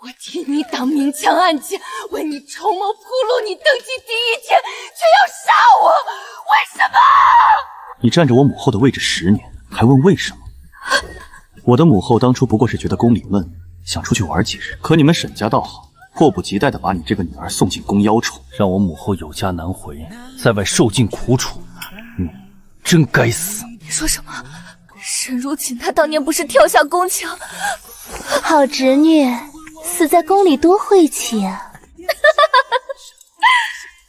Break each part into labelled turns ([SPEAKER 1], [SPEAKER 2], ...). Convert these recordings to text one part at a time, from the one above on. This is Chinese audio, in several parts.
[SPEAKER 1] 我替你挡明枪暗箭，为你筹谋铺路，你登基第一天却要杀我，为什么？
[SPEAKER 2] 你占着我母后的位置10年，还问为什么？我的母后当初不过是觉得宫里闷，想出去玩几日。可你们沈家倒好，迫不及待地把你这个女儿送进宫邀宠，让我母后有家难回，在外受尽苦楚。真该死！
[SPEAKER 1] 你说什么？沈如锦她当年不是跳下宫墙？
[SPEAKER 3] 好侄女，死在宫里多晦气啊！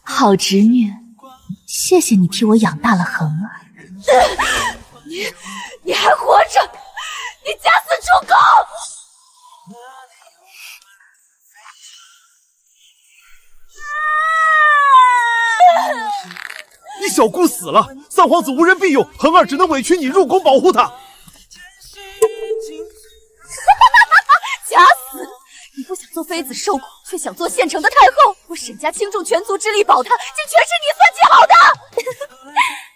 [SPEAKER 3] 好侄女，谢谢你替我养大了恒儿。
[SPEAKER 1] 你还活着？你假死出宫！
[SPEAKER 4] 你小姑死了，三皇子无人庇佑，恒儿只能委屈你入宫保护她。
[SPEAKER 1] 假死！你不想做妃子受苦，却想做现成的太后。我沈家倾注全族之力保她，竟全是你算计好的。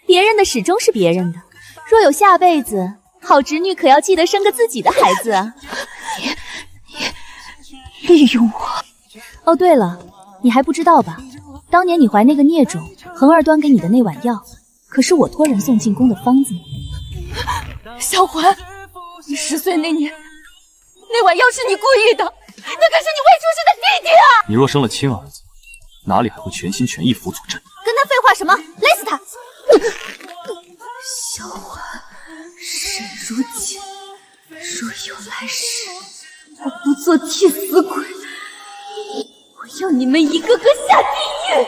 [SPEAKER 3] 别人的始终是别人的，若有下辈子，好侄女可要记得生个自己的孩子啊！你利用我？哦，对了，你还不知道吧？当年你怀那个孽种，恒儿端给你的那碗药，可是我托人送进宫的方子。
[SPEAKER 1] 小环，你10岁那年，那碗药是你故意的，那可是你未出世的弟弟啊！
[SPEAKER 2] 你若生了亲儿子，哪里还会全心全意辅佐朕？
[SPEAKER 3] 跟他废话什么？勒死他！
[SPEAKER 1] 小环，沈如锦，若有来世，我不做替死鬼，我要你们一个个下地狱！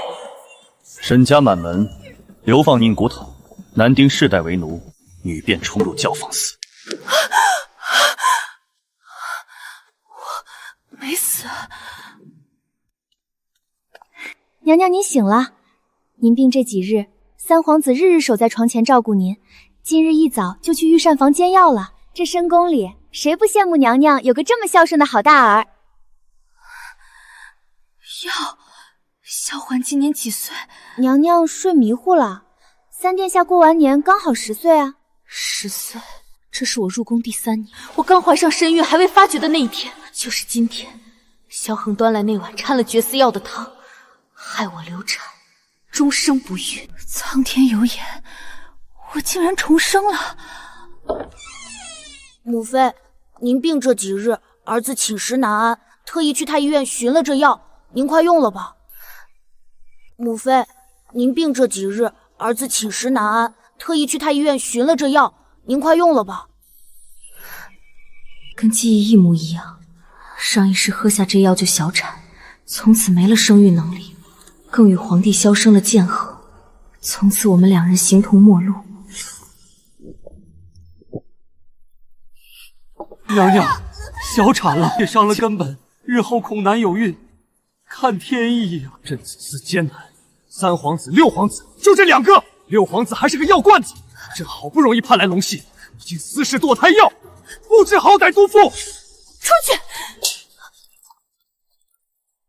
[SPEAKER 2] 沈家满门流放宁古塔，男丁世代为奴，女便冲入教坊寺。
[SPEAKER 1] 我没死。
[SPEAKER 3] 娘娘您醒了，您病这几日，三皇子日日守在床前照顾您，今日一早就去御膳房煎药了。这深宫里，谁不羡慕娘娘有个这么孝顺的好大儿？
[SPEAKER 1] 药，小环今年几岁？
[SPEAKER 3] 娘娘睡迷糊了。三殿下过完年刚好10岁啊。
[SPEAKER 1] 10岁，这是我入宫第3年，我刚怀上身孕还未发觉的那一天，就是今天，萧恒端来那碗掺了绝丝药的汤，害我流产，终生不育。苍天有眼，我竟然重生了。
[SPEAKER 5] 母妃，您病这几日，儿子寝食难安，特意去太医院寻了这药，您快用了吧。母妃，您病这几日，儿子寝食难安，特意去太医院寻了这药，您快用了吧。
[SPEAKER 1] 跟记忆一模一样，上一世喝下这药就小产，从此没了生育能力，更与皇帝萧生了剑合，从此我们2人形同陌路。
[SPEAKER 4] 娘娘，小产了，也伤了根本，日后恐难有孕，看天意呀！朕此次艰难，三皇子、六皇子就这2个，六皇子还是个药罐子，朕好不容易盼来龙系，竟私试堕胎药，不知好歹督父！
[SPEAKER 1] 出去！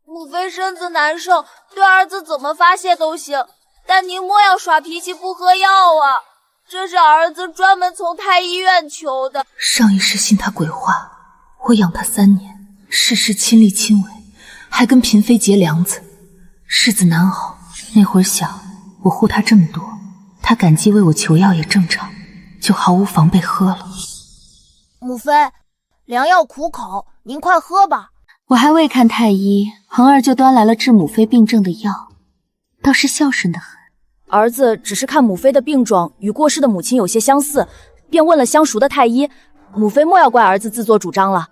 [SPEAKER 5] 母妃身子难受，对儿子怎么发泄都行，但您莫要耍脾气不喝药啊！这是儿子专门从太医院求的。
[SPEAKER 1] 上一世信他鬼话，我养他3年，事事亲力亲为，还跟嫔妃结梁子，日子难熬。那会儿想，我护他这么多，他感激为我求药也正常，就毫无防备喝了。
[SPEAKER 5] 母妃，良药苦口，您快喝吧。
[SPEAKER 1] 我还未看太医，恒儿就端来了治母妃病症的药，倒是孝顺得很。
[SPEAKER 3] 儿子只是看母妃的病状与过世的母亲有些相似，便问了相熟的太医。母妃莫要怪儿子自作主张了。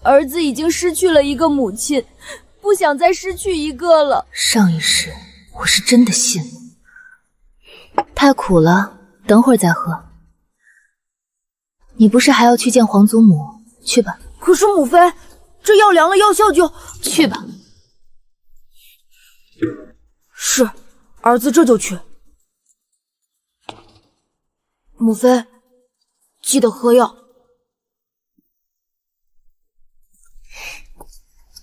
[SPEAKER 5] 儿子已经失去了一个母亲，不想再失去一个了。
[SPEAKER 1] 上一世我是真的信了，太苦了，等会儿再喝。你不是还要去见皇祖母？去吧。
[SPEAKER 5] 可是母妃，这药凉了，药效就……
[SPEAKER 1] 去吧。
[SPEAKER 5] 是，儿子这就去。母妃，记得喝药。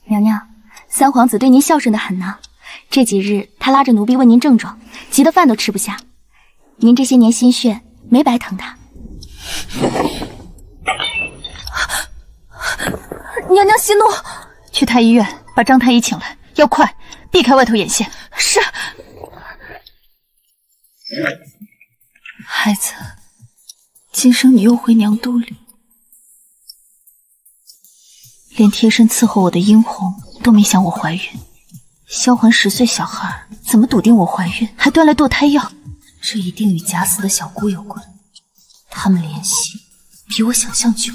[SPEAKER 3] 娘娘，三皇子对您孝顺得很呢。这几日他拉着奴婢问您症状，急得饭都吃不下。您这些年心血没白疼他。
[SPEAKER 1] 娘娘息怒，去太医院把张太医请来，要快，避开外头眼线。是。孩子，今生你又回娘肚里，连贴身伺候我的殷红都没想我怀孕。萧环10岁小孩，怎么笃定我怀孕，还端来堕胎药？这一定与假死的小姑有关。他们联系比我想象久。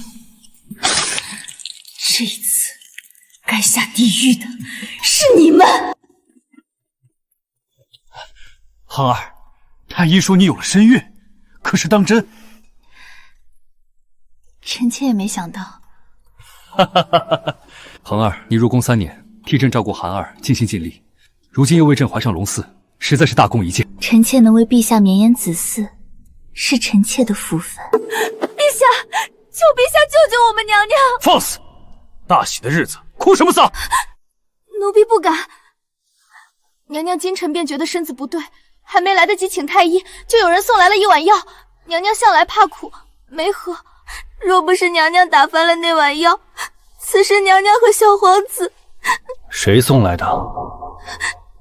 [SPEAKER 1] 这一次，该下地狱的是你们！
[SPEAKER 4] 恒儿，太医说你有了身孕，可是当真？
[SPEAKER 1] 臣妾也没想到。
[SPEAKER 6] 恒儿，你入宫3年，替朕照顾涵儿，尽心尽力，如今又为朕怀上龙嗣，实在是大功一件。
[SPEAKER 1] 臣妾能为陛下绵延子嗣，是臣妾的福分。
[SPEAKER 3] 陛下，求陛下救救我们娘娘！
[SPEAKER 4] 放肆！大喜的日子，哭什么丧？
[SPEAKER 3] 奴婢不敢。
[SPEAKER 1] 娘娘今晨便觉得身子不对，还没来得及请太医，就有人送来了一碗药。娘娘向来怕苦，没喝。若不是娘娘打翻了那碗药，此时娘娘和小皇子……
[SPEAKER 6] 谁送来的？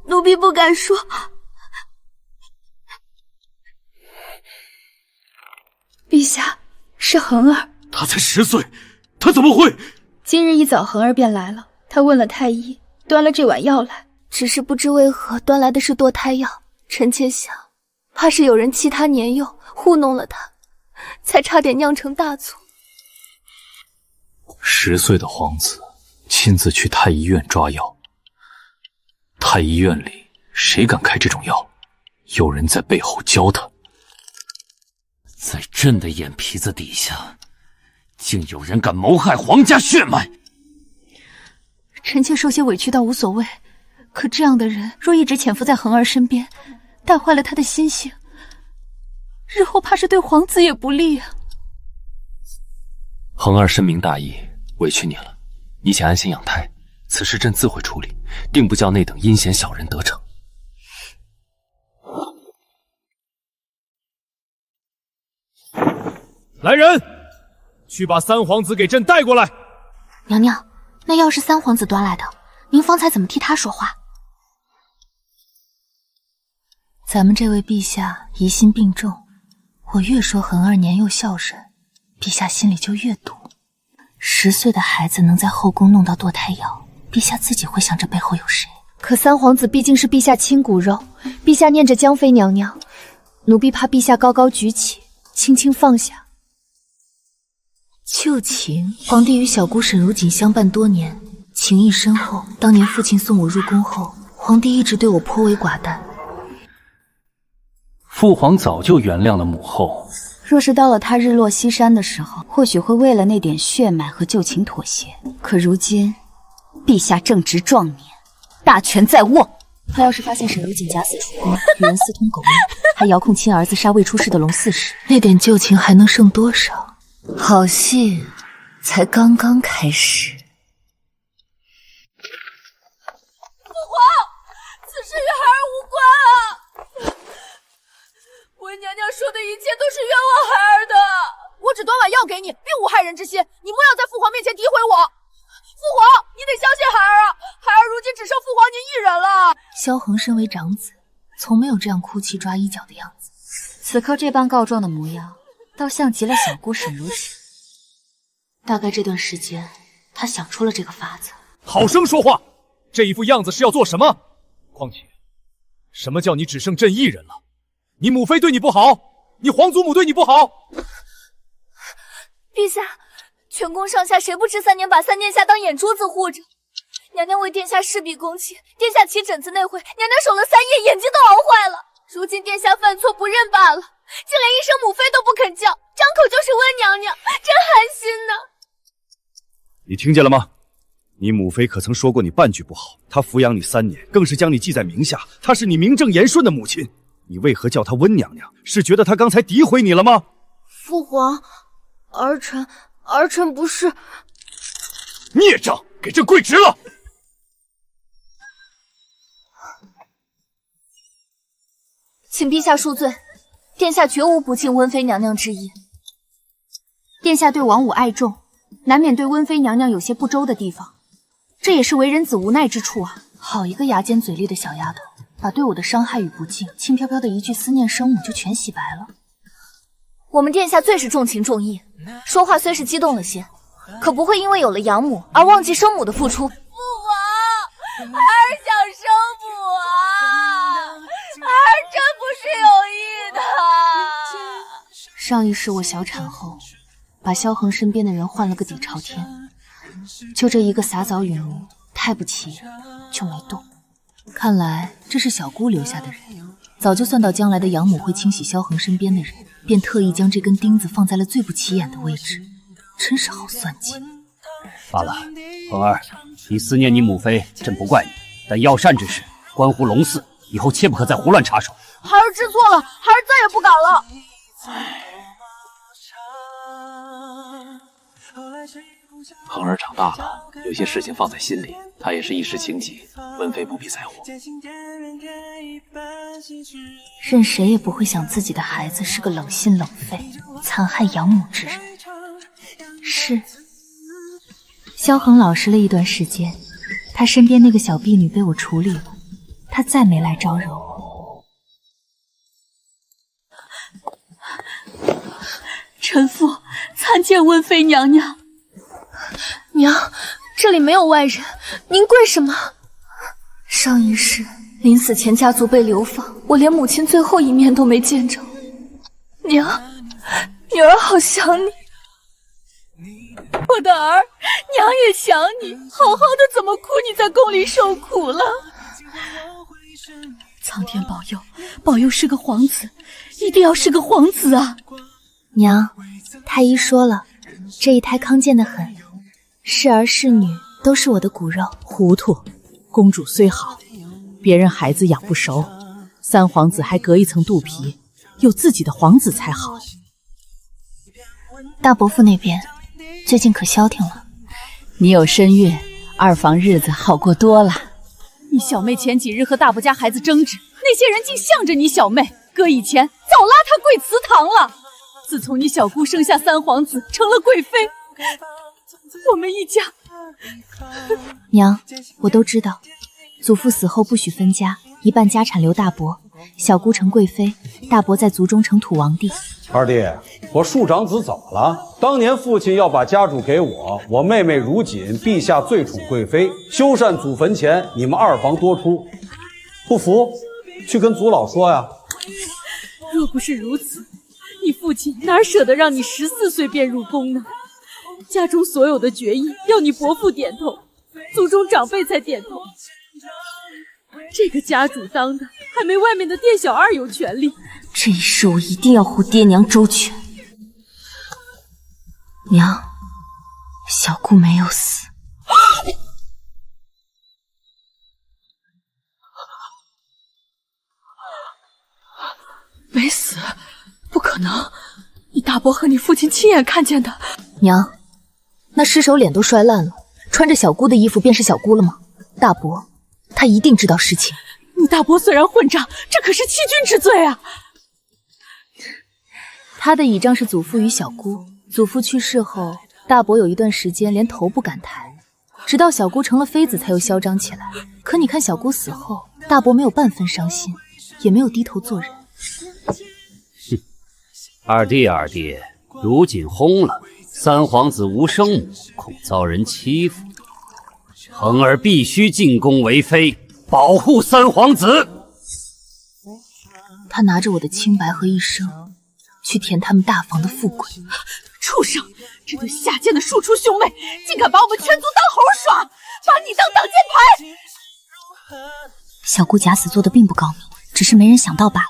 [SPEAKER 1] 奴婢不敢说。
[SPEAKER 7] 陛下，是恒儿。
[SPEAKER 4] 他才10岁，他怎么会？
[SPEAKER 7] 今日一早，恒儿便来了。他问了太医，端了这碗药来。
[SPEAKER 1] 只是不知为何端来的是堕胎药，臣妾想，怕是有人欺他年幼，糊弄了他，才差点酿成大错。
[SPEAKER 2] 10岁的皇子亲自去太医院抓药，太医院里谁敢开这种药？有人在背后教他。
[SPEAKER 6] 在朕的眼皮子底下，竟有人敢谋害皇家血脉！
[SPEAKER 1] 臣妾受些委屈倒无所谓，可这样的人若一直潜伏在恒儿身边，带坏了他的心性，日后怕是对皇子也不利啊。
[SPEAKER 6] 恒儿深明大义，委屈你了。你且安心养胎，此事朕自会处理，定不叫那等阴险小人得逞。
[SPEAKER 4] 来人，去把三皇子给朕带过来。
[SPEAKER 1] 娘娘，那药是三皇子端来的，您方才怎么替他说话？咱们这位陛下疑心病重，我越说恒儿年幼孝顺，陛下心里就越堵。10岁的孩子能在后宫弄到堕胎药，陛下自己会想这背后有谁。
[SPEAKER 3] 可三皇子毕竟是陛下亲骨肉，陛下念着江妃娘娘，奴婢怕陛下高高举起，轻轻放下。
[SPEAKER 1] 旧情，皇帝与小姑沈如锦相伴多年，情谊深厚。当年父亲送我入宫后，皇帝一直对我颇为寡淡。
[SPEAKER 6] 父皇早就原谅了母后，
[SPEAKER 7] 若是到了他日落西山的时候，或许会为了那点血脉和旧情妥协。可如今，陛下正值壮年，大权在握。
[SPEAKER 1] 他要是发现沈如锦假死出宫，与人私通狗命，还遥控亲儿子杀未出世的龙嗣时，那点旧情还能剩多少？好戏才刚刚开始。
[SPEAKER 3] 父皇，此事与孩儿无关啊！温娘娘说的一切都是冤枉孩儿的。我只端碗药给你，并无害人之心，你莫要在父皇面前诋毁我。父皇，你得相信孩儿啊！孩儿如今只剩父皇您一人了。
[SPEAKER 1] 萧恒身为长子，从没有这样哭泣抓衣角的样子。
[SPEAKER 7] 此刻这般告状的模样，倒像极了小姑沈如锦。
[SPEAKER 1] 大概这段时间，他想出了这个法子。
[SPEAKER 4] 好生说话，这一副样子是要做什么？况且，什么叫你只剩朕一人了？你母妃对你不好，你皇祖母对你不好。
[SPEAKER 3] 陛下，全宫上下谁不知3年把三殿下当眼珠子护着？娘娘为殿下事必躬亲，殿下起疹子那回，娘娘守了3夜，眼睛都熬坏了。如今殿下犯错不认罢了，竟连一声母妃都不肯叫，张口就是温娘娘，真寒心呐！
[SPEAKER 8] 你听见了吗？你母妃可曾说过你半句不好？她抚养你3年，更是将你记在名下，她是你名正言顺的母亲，你为何叫她温娘娘？是觉得她刚才诋毁你了吗？
[SPEAKER 5] 父皇，儿臣不是。
[SPEAKER 4] 孽障，给朕跪直了！
[SPEAKER 1] 请陛下恕罪，殿下绝无不敬温妃娘娘之意。殿下对王武爱重，
[SPEAKER 7] 难免对温妃娘娘有些不周的地方，这也是为人子无奈之处啊。好一个牙尖嘴利的小丫头，把对我的伤害与不敬，轻飘飘的一句思念生母就全洗白了。
[SPEAKER 1] 我们殿下最是重情重义，说话虽是激动了些，可不会因为有了养母而忘记生母的付出。
[SPEAKER 5] 父皇，儿想生母啊，儿真不是有意的。
[SPEAKER 1] 上一世我小产后，把萧恒身边的人换了个底朝天，就这一个洒扫允奴，太不起眼，就没动。看来这是小姑留下的人，早就算到将来的养母会清洗萧恒身边的人，便特意将这根钉子放在了最不起眼的位置，真是好算计。
[SPEAKER 4] 罢了，恒儿，你思念你母妃，朕不怪你，但药膳之事关乎龙嗣，以后切不可再胡乱插手。
[SPEAKER 5] 孩儿知错了，孩儿再也不敢了。
[SPEAKER 6] 恒儿长大了，有些事情放在心里，他也是一时情急，温妃不必在乎。
[SPEAKER 1] 任谁也不会想自己的孩子是个冷心冷肺、残害养母之人。是，萧恒老实了一段时间，他身边那个小婢女被我处理了，他再没来招惹我。
[SPEAKER 7] 臣妇参见温妃娘娘。
[SPEAKER 1] 娘，这里没有外人，您跪什么？上一世临死前家族被流放，我连母亲最后一面都没见着。娘，女儿好想你。
[SPEAKER 7] 我的儿，娘也想你，好好的怎么哭？你在宫里受苦了。苍天保佑，保佑是个皇子，一定要是个皇子啊！
[SPEAKER 1] 娘，太医说了，这一胎康健得很，是儿是女都是我的骨肉。
[SPEAKER 9] 糊涂，公主虽好，别人孩子养不熟，三皇子还隔一层肚皮，有自己的皇子才好。
[SPEAKER 1] 大伯父那边最近可消停了？
[SPEAKER 9] 你有身孕，二房日子好过多了。
[SPEAKER 7] 你小妹前几日和大伯家孩子争执，那些人竟向着你小妹，哥以前早拉她跪祠堂了。自从你小姑生下三皇子，成了贵妃，我们一家……
[SPEAKER 1] 娘，我都知道，祖父死后不许分家，一半家产留大伯，小姑成贵妃，大伯在族中成土王帝。
[SPEAKER 10] 二弟，我庶长子怎么了？当年父亲要把家主给我，我妹妹如锦，陛下最宠贵妃，修缮祖坟前，你们二房多出，不服，去跟祖老说呀。
[SPEAKER 7] 若不是如此，你父亲哪舍得让你14岁便入宫呢？家中所有的决议要你伯父点头，族中长辈才点头。这个家主当的还没外面的店小二有权利。
[SPEAKER 1] 这一世我一定要护爹娘周全。娘，小姑没有死。
[SPEAKER 7] 没死？不可能！你大伯和你父亲亲眼看见的。
[SPEAKER 1] 娘，那尸首脸都摔烂了，穿着小姑的衣服便是小姑了吗？大伯，他一定知道事情。
[SPEAKER 7] 你大伯虽然混账，这可是欺君之罪啊！
[SPEAKER 1] 他的倚仗是祖父与小姑。祖父去世后，大伯有一段时间连头不敢抬，直到小姑成了妃子才又嚣张起来。可你看小姑死后，大伯没有半分伤心，也没有低头做人。
[SPEAKER 4] 二弟，如锦轰了，三皇子无生母，恐遭人欺负，恒儿必须进宫为妃，保护三皇子。
[SPEAKER 1] 他拿着我的清白和一生，去填他们大房的富贵。
[SPEAKER 7] 畜生！这对下贱的庶出兄妹，竟敢把我们全族当猴耍，把你当挡箭牌！
[SPEAKER 1] 小姑假死做的并不高明，只是没人想到罢了。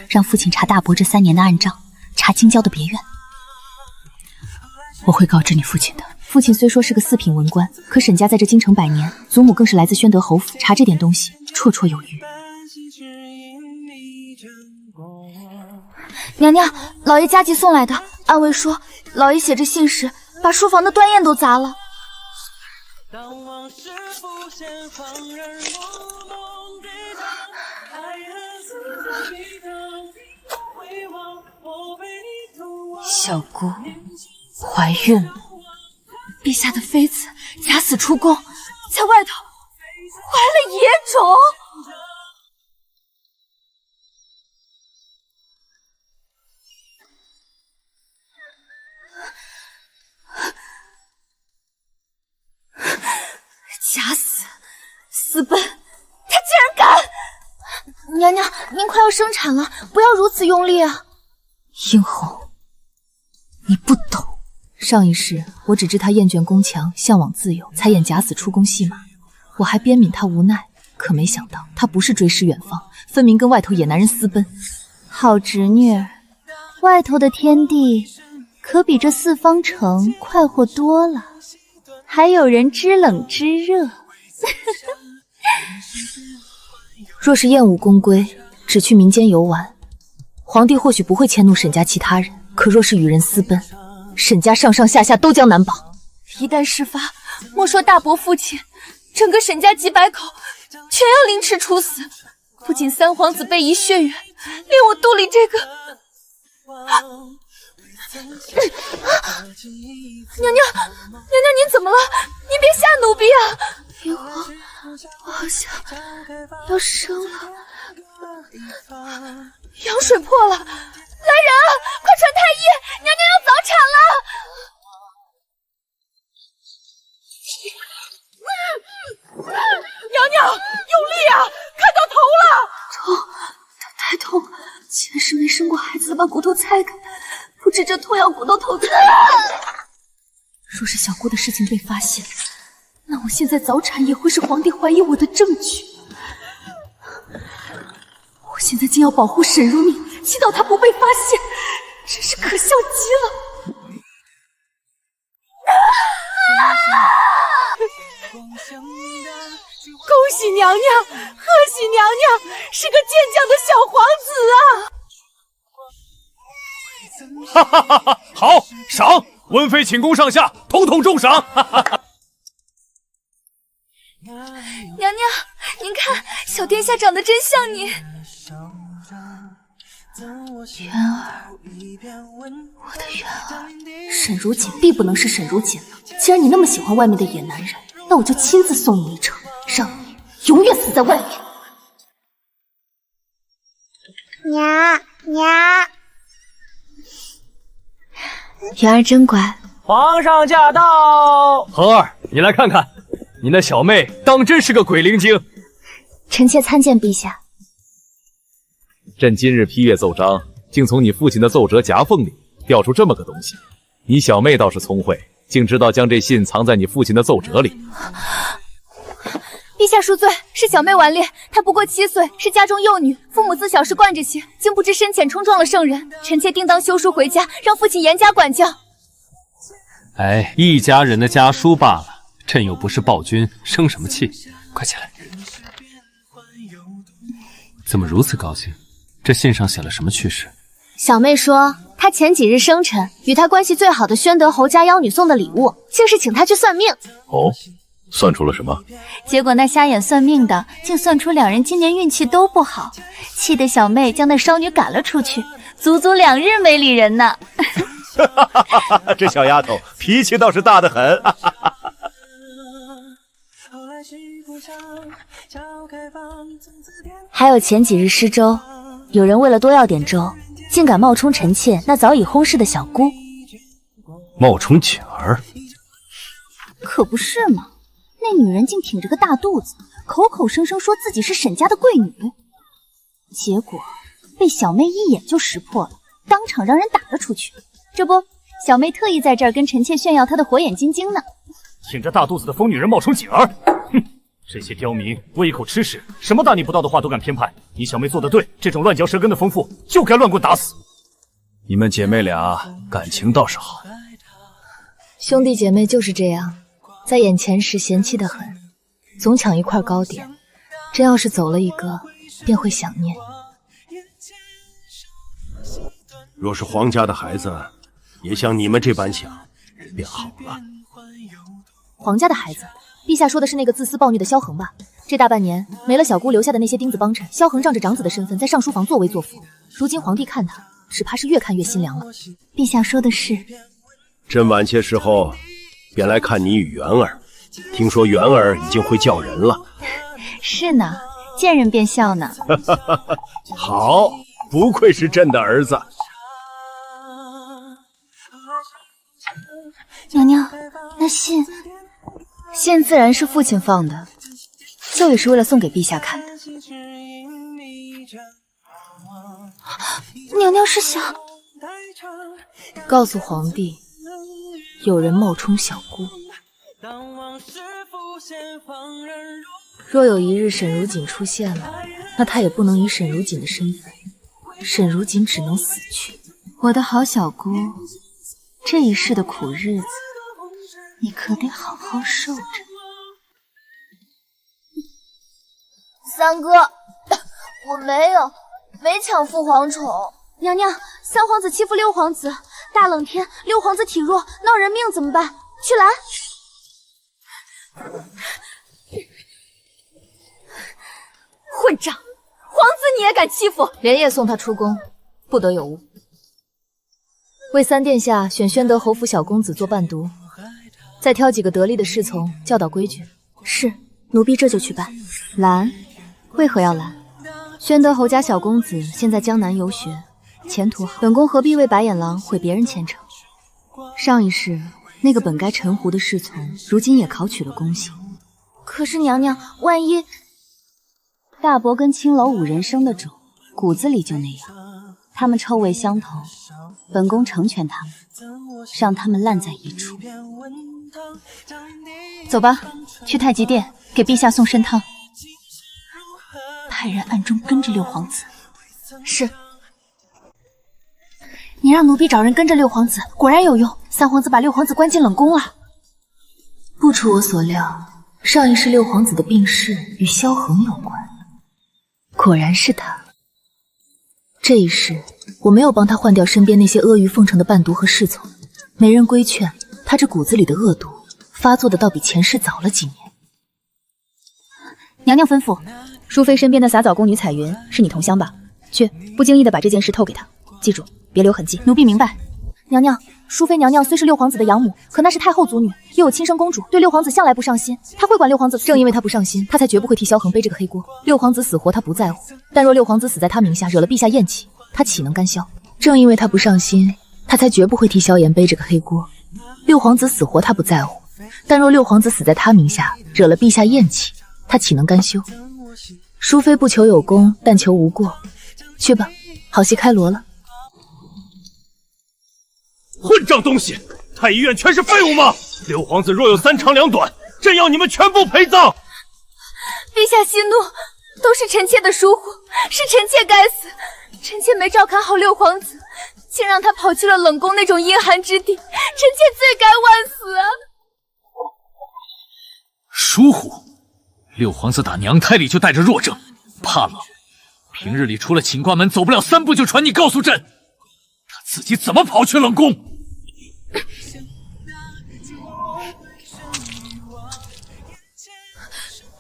[SPEAKER 1] 让父亲查大伯这3年的暗账，查青椒的别院。
[SPEAKER 9] 我会告知你父亲的。
[SPEAKER 1] 父亲虽说是个4品文官，可沈家在这京城100年，祖母更是来自宣德侯府，查这点东西绰绰有余。娘娘，老爷加急送来的，暗卫说老爷写着信时，把书房的端砚都砸了。小姑怀孕了。陛下的妃子假死出宫，在外头怀了野种。假死，私奔，他竟然敢！
[SPEAKER 3] 娘娘，您快要生产了，不要如此用力啊！
[SPEAKER 1] 殷红，你不懂。上一世我只知他厌倦宫墙，向往自由，才演假死出宫戏码。我还鞭泯他无奈，可没想到他不是追诗远方，分明跟外头野男人私奔。
[SPEAKER 3] 好侄女儿，外头的天地可比这四方城快活多了，还有人知冷知热。
[SPEAKER 1] 若是厌恶宫规，只去民间游玩，皇帝或许不会迁怒沈家其他人。可若是与人私奔，沈家上上下下都将难保。一旦事发，莫说大伯父亲，整个沈家几百口全要凌迟处死。不仅三皇子被遗血缘，连我肚里这个……娘娘，您怎么了？您别吓奴婢啊！
[SPEAKER 3] 云皇，我好像要生了，
[SPEAKER 1] 羊水破了，来人啊！快传太医，娘娘要早产了！娘娘用力啊！看到头了！痛，太痛了！前世没生过孩子，把骨头拆开，不知这痛要骨头头若是小姑的事情被发现，那我现在早产也会是皇帝怀疑我的证据。我现在竟要保护沈如命，祈祷她不被发现，真是可笑极了。恭喜娘娘，贺喜娘娘，是个健将的小皇子啊！
[SPEAKER 4] 哈哈哈哈！好，赏温妃寝宫上下统统重赏！哈哈哈！
[SPEAKER 1] 娘娘，您看，小殿下长得真像你。元儿，我的元儿，沈如锦必不能是沈如锦了。既然你那么喜欢外面的野男人，那我就亲自送你一程，让你永远死在外面。
[SPEAKER 3] 娘娘，
[SPEAKER 1] 元儿真乖。
[SPEAKER 11] 皇上驾到！
[SPEAKER 4] 恒儿，你来看看，你那小妹当真是个鬼灵精。
[SPEAKER 3] 臣妾参见陛下。
[SPEAKER 12] 朕今日批阅奏章，竟从你父亲的奏折夹缝里调出这么个东西。你小妹倒是聪慧，竟知道将这信藏在你父亲的奏折里。
[SPEAKER 3] 陛下恕罪，是小妹顽劣，她不过7岁，是家中幼女，父母自小是惯着些，竟不知深浅冲撞了圣人。臣妾定当修书回家，让父亲严加管教。
[SPEAKER 6] 哎，一家人的家书罢了，朕又不是暴君，生什么气？快起来！怎么如此高兴？这信上写了什么趣事？
[SPEAKER 3] 小妹说，她前几日生辰，与她关系最好的宣德侯家妖女送的礼物，竟是请她去算命。
[SPEAKER 8] 哦，算出了什么？
[SPEAKER 3] 结果那瞎眼算命的，竟算出2人今年运气都不好，气得小妹将那少女赶了出去，足足2日没理人呢。
[SPEAKER 8] 这小丫头脾气倒是大得很。
[SPEAKER 3] 还有前几日施粥，有人为了多要点粥，竟敢冒充臣妾那早已薨逝的小姑。
[SPEAKER 8] 冒充锦儿？
[SPEAKER 3] 可不是嘛，那女人竟挺着个大肚子，口口声声说自己是沈家的贵女，结果被小妹一眼就识破了，当场让人打了出去。这不，小妹特意在这儿跟臣妾炫耀她的火眼金睛呢。
[SPEAKER 4] 挺着大肚子的疯女人冒充锦儿，哼！这些刁民胃口吃屎，什么大逆不道的话都敢偏派。你小妹做得对，这种乱嚼舌根的疯妇就该乱棍打死。
[SPEAKER 8] 你们姐妹俩感情倒是好。
[SPEAKER 1] 兄弟姐妹就是这样，在眼前时嫌弃得很，总抢一块糕点，真要是走了一个，便会想念。
[SPEAKER 13] 若是皇家的孩子也像你们这般想，便好了。
[SPEAKER 1] 皇家的孩子，陛下说的是那个自私暴虐的萧恒吧？这大半年没了小姑留下的那些钉子帮衬，萧恒仗着长子的身份在上书房作威作福，如今皇帝看他，只怕是越看越心凉了。
[SPEAKER 3] 陛下说的是，
[SPEAKER 13] 朕晚些时候便来看你与元儿。听说元儿已经会叫人了。
[SPEAKER 3] 是呢，见人便笑呢。
[SPEAKER 13] 好，不愧是朕的儿子。
[SPEAKER 3] 娘娘，那信自然是父亲放的，就也是为了送给陛下看的。娘娘是想
[SPEAKER 1] 告诉皇帝，有人冒充小姑。若有一日沈如锦出现了，那她也不能以沈如锦的身份，沈如锦只能死去。我的好小姑，这一世的苦日子，你可得好好受着。
[SPEAKER 5] 三哥，我没抢父皇宠。
[SPEAKER 3] 娘娘，三皇子欺负六皇子，大冷天六皇子体弱，闹人命怎么办？去拦！
[SPEAKER 1] 混账！皇子你也敢欺负？连夜送他出宫，不得有误。为三殿下选宣德侯府小公子做伴读，再挑几个得力的侍从教导规矩。
[SPEAKER 3] 是，奴婢这就去办。
[SPEAKER 1] 拦？为何要拦？宣德侯家小公子现在江南游学，前途好，本宫何必为白眼狼毁别人前程？上一世那个本该沉湖的侍从，如今也考取了宫刑。
[SPEAKER 3] 可是娘娘，万一
[SPEAKER 1] 大伯跟青楼五人生的种，骨子里就那样，他们臭味相投，本宫成全他们，让他们烂在一处。走吧，去太极殿给陛下送参汤。
[SPEAKER 3] 派人暗中跟着六皇子。是。你让奴婢找人跟着六皇子，果然有用。三皇子把六皇子关进冷宫了。
[SPEAKER 1] 不出我所料，上一世六皇子的病逝与萧恒有关。果然是他。这一世我没有帮他换掉身边那些阿谀奉承的伴读和侍从，没人规劝他，这骨子里的恶毒发作的倒比前世早了几年。
[SPEAKER 3] 娘娘吩咐，淑妃身边的洒澡宫女彩云是你同乡吧？去，不经意的把这件事透给她，记住，别留痕迹。奴婢明白。娘娘，淑妃娘娘虽是六皇子的养母，可那是太后族女，又有亲生公主，对六皇子向来不上心。她会管六皇子？
[SPEAKER 1] 正因为她不上心，她才绝不会替萧恒背这个黑锅。六皇子死活她不在乎，但若六皇子死在她名下，惹了陛下厌弃，她岂能甘消？正因为她不上心，她才绝不会替萧炎背这个黑锅。六皇子死活她不在乎，但若六皇子死在她名下，惹了陛下厌弃，她岂能甘休？淑妃不求有功，但求无过。去吧，好戏开锣了。
[SPEAKER 13] 混账东西！太医院全是废物吗？六皇子若有三长两短，朕要你们全部陪葬！
[SPEAKER 3] 陛下息怒，都是臣妾的疏忽，是臣妾该死。臣妾没照看好六皇子，竟让他跑去了冷宫那种阴寒之地，臣妾罪该万死啊！
[SPEAKER 12] 疏忽？六皇子打娘胎里就带着弱症，怕冷，平日里出了寝官门走不了3步就传你告诉朕，他自己怎么跑去冷宫？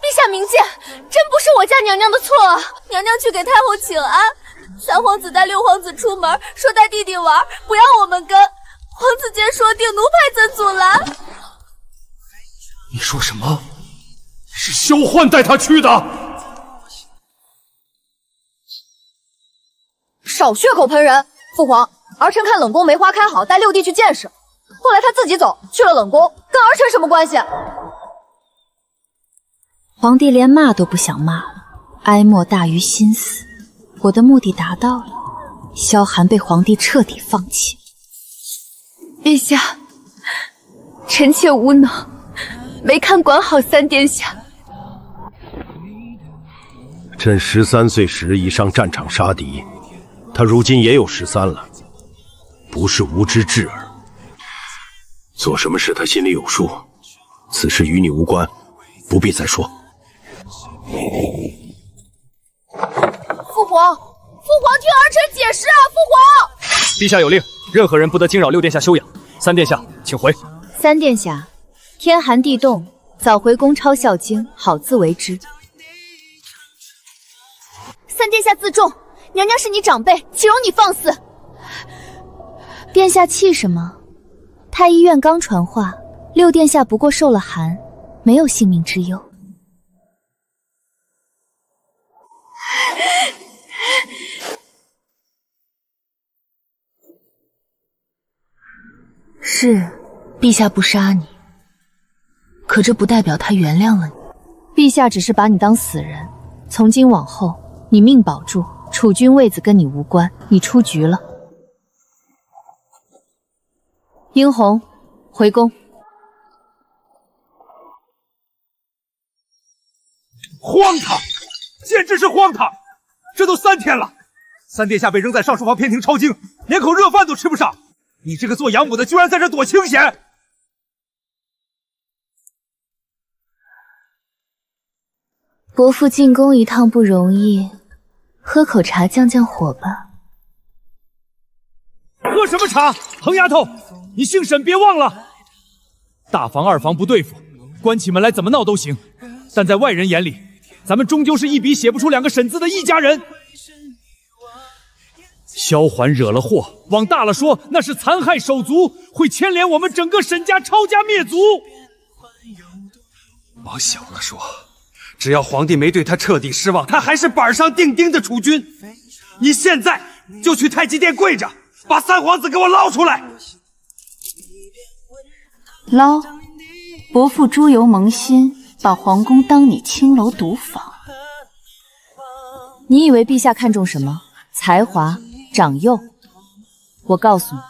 [SPEAKER 3] 陛下明鉴，真不是我家娘娘的错啊！娘娘去给太后请安，三皇子带六皇子出门，说带弟弟玩，不让我们跟。皇子既说定，奴派怎阻拦？
[SPEAKER 13] 你说什么？是萧焕带他去的？
[SPEAKER 1] 少血口喷人！父皇，儿臣看冷宫梅花开好，带六弟去见识。后来他自己走去了冷宫，跟儿臣什么关系？皇帝连骂都不想骂了，哀莫大于心死。我的目的达到了，萧寒被皇帝彻底放弃。
[SPEAKER 3] 陛下，臣妾无能，没看管好三殿下。
[SPEAKER 13] 朕13岁时已上战场杀敌，他如今也有13了，不是无知智儿。做什么事他心里有数，此事与你无关，不必再说。
[SPEAKER 5] 父皇，听儿臣解释啊！父皇，
[SPEAKER 4] 陛下有令，任何人不得惊扰六殿下休养。三殿下，请回。
[SPEAKER 1] 三殿下，天寒地冻，早回宫抄孝经，好自为之。
[SPEAKER 3] 三殿下自重，娘娘是你长辈，岂容你放肆？
[SPEAKER 1] 殿下气什么？太医院刚传话，
[SPEAKER 3] 六殿下不过受了寒，没有性命之忧。
[SPEAKER 1] 是，陛下不杀你，可这不代表他原谅了你。
[SPEAKER 3] 陛下只是把你当死人，从今往后，你命保住，储君位子跟你无关，你出局了。殷红，回宫。
[SPEAKER 8] 荒唐，简直是荒唐！这都3天了，三殿下被扔在上书房偏庭抄经，连口热饭都吃不上。你这个做养母的，居然在这躲清闲！
[SPEAKER 1] 伯父进宫一趟不容易，喝口茶降降火吧。
[SPEAKER 8] 喝什么茶？彭丫头，你姓沈别忘了，大房二房不对付，关起门来怎么闹都行，但在外人眼里，咱们终究是一笔写不出2个沈字的一家人。萧环惹了祸，往大了说，那是残害手足，会牵连我们整个沈家抄家灭族；往小了说，只要皇帝没对他彻底失望，他还是板上钉钉的储君。你现在就去太极殿跪着，把三皇子给我捞出来！
[SPEAKER 7] 捞？伯父猪油蒙心，把皇宫当你青楼赌坊。
[SPEAKER 3] 你以为陛下看重什么？才华？长幼？我告诉你，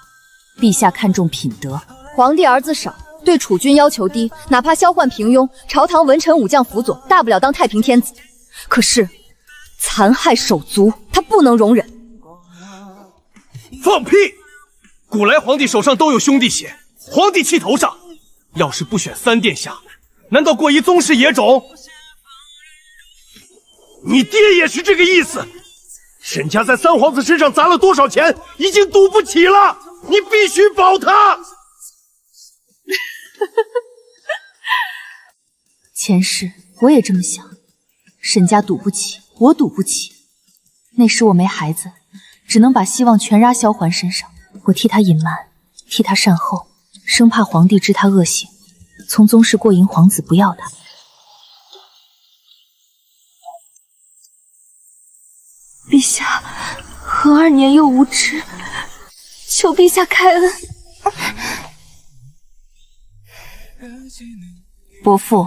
[SPEAKER 3] 陛下看重品德。皇帝儿子少，对储君要求低，哪怕萧焕平庸，朝堂文臣武将辅佐，大不了当太平天子。可是残害手足，他不能容忍。
[SPEAKER 8] 放屁！古来皇帝手上都有兄弟血，皇帝气头上，要是不选三殿下，难道过一宗室野种？你爹也是这个意思。沈家在三皇子身上砸了多少钱，已经赌不起了，你必须保他。
[SPEAKER 1] 前世我也这么想，沈家赌不起，我赌不起。那时我没孩子，只能把希望全压萧环身上。我替他隐瞒，替他善后，生怕皇帝知他恶行，从宗室过银皇子不要他。
[SPEAKER 7] 陛下，和儿年幼无知，求陛下开恩。伯父，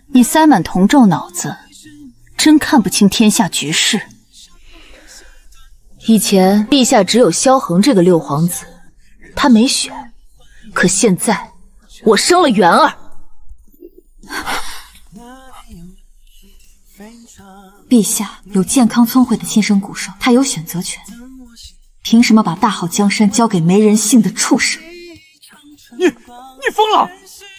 [SPEAKER 7] 你塞满铜咒脑子，真看不清天下局势。
[SPEAKER 1] 以前陛下只有萧恒这个六皇子，他没选，可现在我生了元儿。
[SPEAKER 7] 陛下有健康聪慧的亲生骨肉，他有选择权，凭什么把大好江山交给没人性的畜生？
[SPEAKER 8] 你疯了！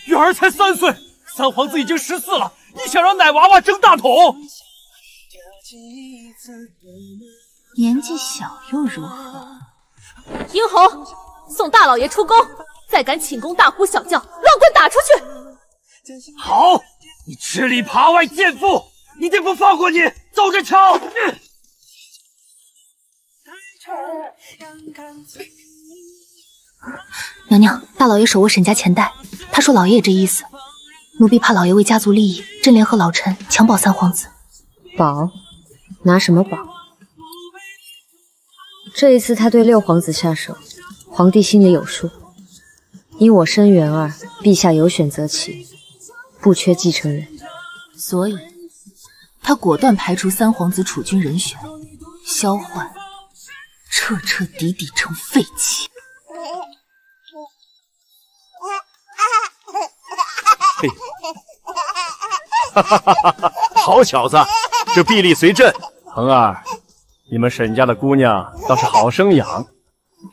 [SPEAKER 8] 元儿才3岁，三皇子已经14了，你想让奶娃娃争大统？
[SPEAKER 7] 年纪小又如何？
[SPEAKER 1] 殷红，送大老爷出宫，再敢寝宫大呼小叫，乱棍打出去！
[SPEAKER 8] 好，你吃里扒外贱妇，一定不放过你，走着瞧！
[SPEAKER 1] 娘娘，大老爷手握沈家钱袋，他说老爷也这意思。奴婢怕老爷为家族利益，正联合老臣强保三皇子。
[SPEAKER 14] 保？拿什么保？这一次他对六皇子下手，皇帝心里有数。因我生元儿，陛下有选择期，不缺继承人，
[SPEAKER 1] 所以他果断排除三皇子储君人选，萧焕彻彻底底成废弃。
[SPEAKER 13] 哈哈哈哈！好小子，这臂力随朕。
[SPEAKER 15] 恒儿，你们沈家的姑娘倒是好生养，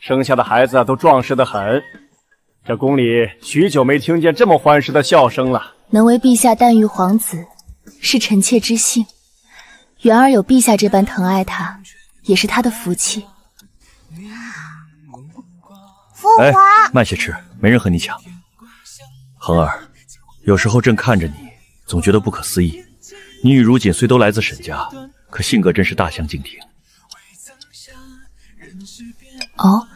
[SPEAKER 15] 生下的孩子都壮实得很。这宫里许久没听见这么欢实的笑声了。
[SPEAKER 1] 能为陛下诞育皇子，是臣妾之幸。元儿有陛下这般疼爱他，也是他的福气。
[SPEAKER 2] 父皇，慢些吃，没人和你抢。恒儿，有时候朕看着你，总觉得不可思议。你与如锦虽都来自沈家，可性格真是大相径庭。
[SPEAKER 1] 哦，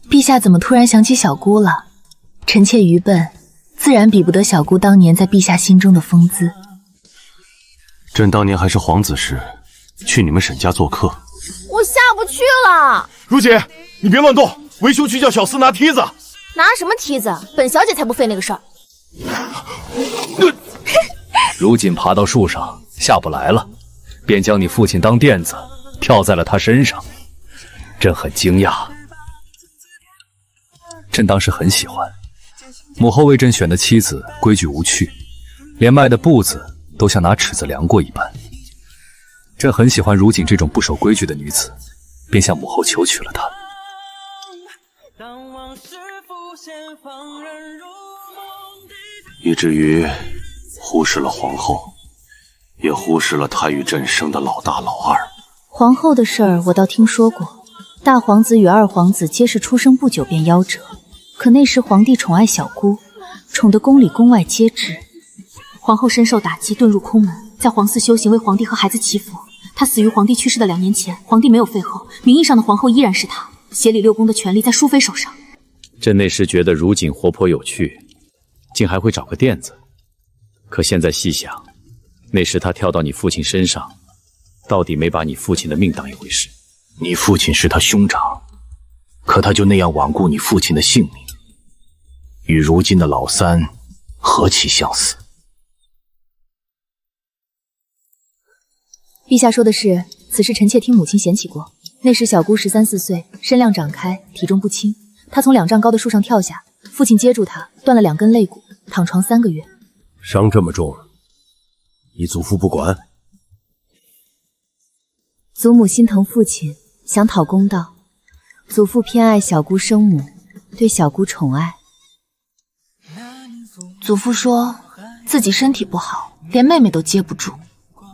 [SPEAKER 1] 陛下怎么突然想起小姑了？臣妾愚笨，自然比不得小姑当年在陛下心中的风姿。
[SPEAKER 2] 朕当年还是皇子时，去你们沈家做客，
[SPEAKER 5] 我下不去了。
[SPEAKER 8] 如锦，你别乱动，为兄去叫小厮拿梯子。
[SPEAKER 5] 拿什么梯子？本小姐才不费那个事儿。
[SPEAKER 6] 如锦爬到树上下不来了，便将你父亲当垫子跳在了他身上。朕很惊讶，朕当时很喜欢母后为朕选的妻子，规矩无趣，连迈的步子都像拿尺子量过一般。朕很喜欢如锦这种不守规矩的女子，便向母后求娶了她。
[SPEAKER 2] 以至于忽视了皇后，也忽视了她与朕生的老大老二。
[SPEAKER 1] 皇后的事儿我倒听说过，大皇子与二皇子皆是出生不久便夭折，可那时皇帝宠爱小姑，宠得宫里宫外皆知。皇后深受打击，遁入空门，在皇寺修行，为皇帝和孩子祈福。她死于皇帝去世的2年前，皇帝没有废后，名义上的皇后依然是她，协理6宫的权力在淑妃手上。
[SPEAKER 6] 朕那时觉得如锦活泼有趣，竟还会找个垫子。可现在细想，那时她跳到你父亲身上，到底没把你父亲的命当一回事。
[SPEAKER 13] 你父亲是他兄长，可他就那样罔顾你父亲的性命，与如今的老三何其相似。
[SPEAKER 1] 陛下说的是，此事臣妾听母亲嫌起过。那时小姑13、14岁，身量长开，体重不轻。她从2丈高的树上跳下，父亲接住她，断了2根肋骨，躺床3个月。
[SPEAKER 13] 伤这么重，你祖父不管？
[SPEAKER 1] 祖母心疼父亲，想讨公道。祖父偏爱小姑生母，对小姑宠爱。祖父说自己身体不好，连妹妹都接不住，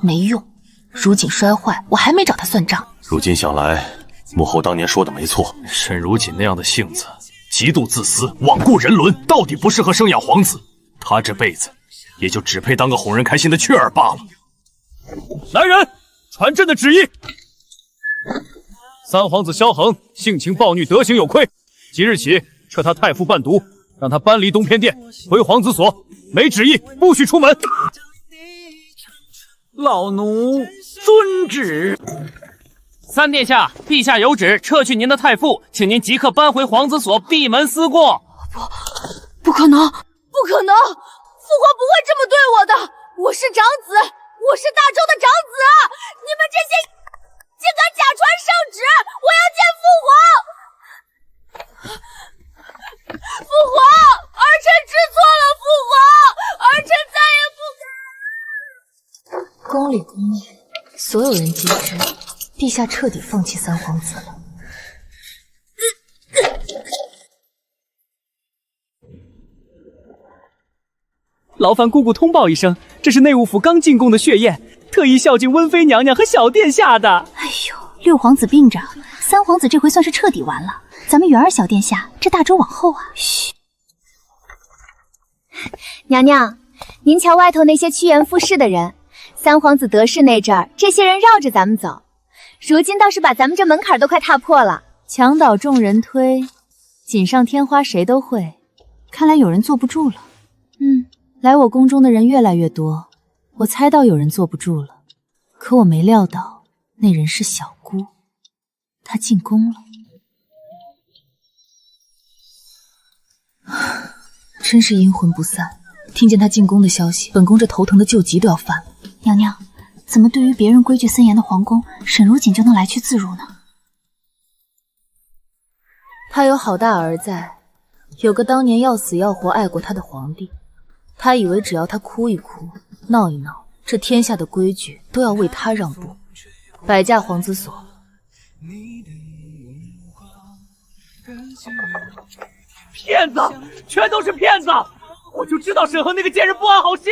[SPEAKER 1] 没用。如锦摔坏，我还没找他算账。
[SPEAKER 2] 如今想来，母后当年说的没错。
[SPEAKER 4] 沈如锦那样的性子，极度自私，罔顾人伦，到底不适合生养皇子。他这辈子也就只配当个哄人开心的雀儿罢了。来人，传朕的旨意。三皇子萧恒性情暴虐，德行有亏，即日起撤他太傅伴读，让他搬离东偏殿，回皇子所。没旨意，不许出门。
[SPEAKER 11] 老奴遵旨。三殿下，陛下有旨，撤去您的太傅，请您即刻搬回皇子所，闭门思过。
[SPEAKER 1] 不可能，
[SPEAKER 5] 不可能！父皇不会这么对我的，我是长子，我是大周的长子，你们这些竟敢假传圣旨，我要见父皇！父皇，儿臣知错了，父皇，儿臣再也不敢。
[SPEAKER 1] 宫里宫外，所有人皆知，陛下彻底放弃三皇子了。
[SPEAKER 11] 劳烦姑姑通报一声，这是内务府刚进贡的血燕，特意孝敬温妃娘娘和小殿下的。
[SPEAKER 3] 哎呦，六皇子病着，三皇子这回算是彻底完了。咱们元儿小殿下，这大周往后啊。嘘，
[SPEAKER 5] 娘娘，您瞧外头那些趋炎附势的人，三皇子得势那阵儿，这些人绕着咱们走，如今倒是把咱们这门槛都快踏破了。
[SPEAKER 1] 墙倒众人推，锦上添花谁都会。看来有人坐不住了。来我宫中的人越来越多，我猜到有人坐不住了，可我没料到那人是小姑，她进宫了。真是阴魂不散，听见她进宫的消息，本宫这头疼的旧疾都要犯了。
[SPEAKER 3] 娘娘，怎么对于别人规矩森严的皇宫，沈如锦就能来去自如呢？
[SPEAKER 1] 她有好大儿在，有个当年要死要活爱过她的皇帝。他以为只要他哭一哭，闹一闹，这天下的规矩都要为他让步。摆驾皇子所。
[SPEAKER 11] 骗子，全都是骗子！我就知道沈恒那个贱人不安好心。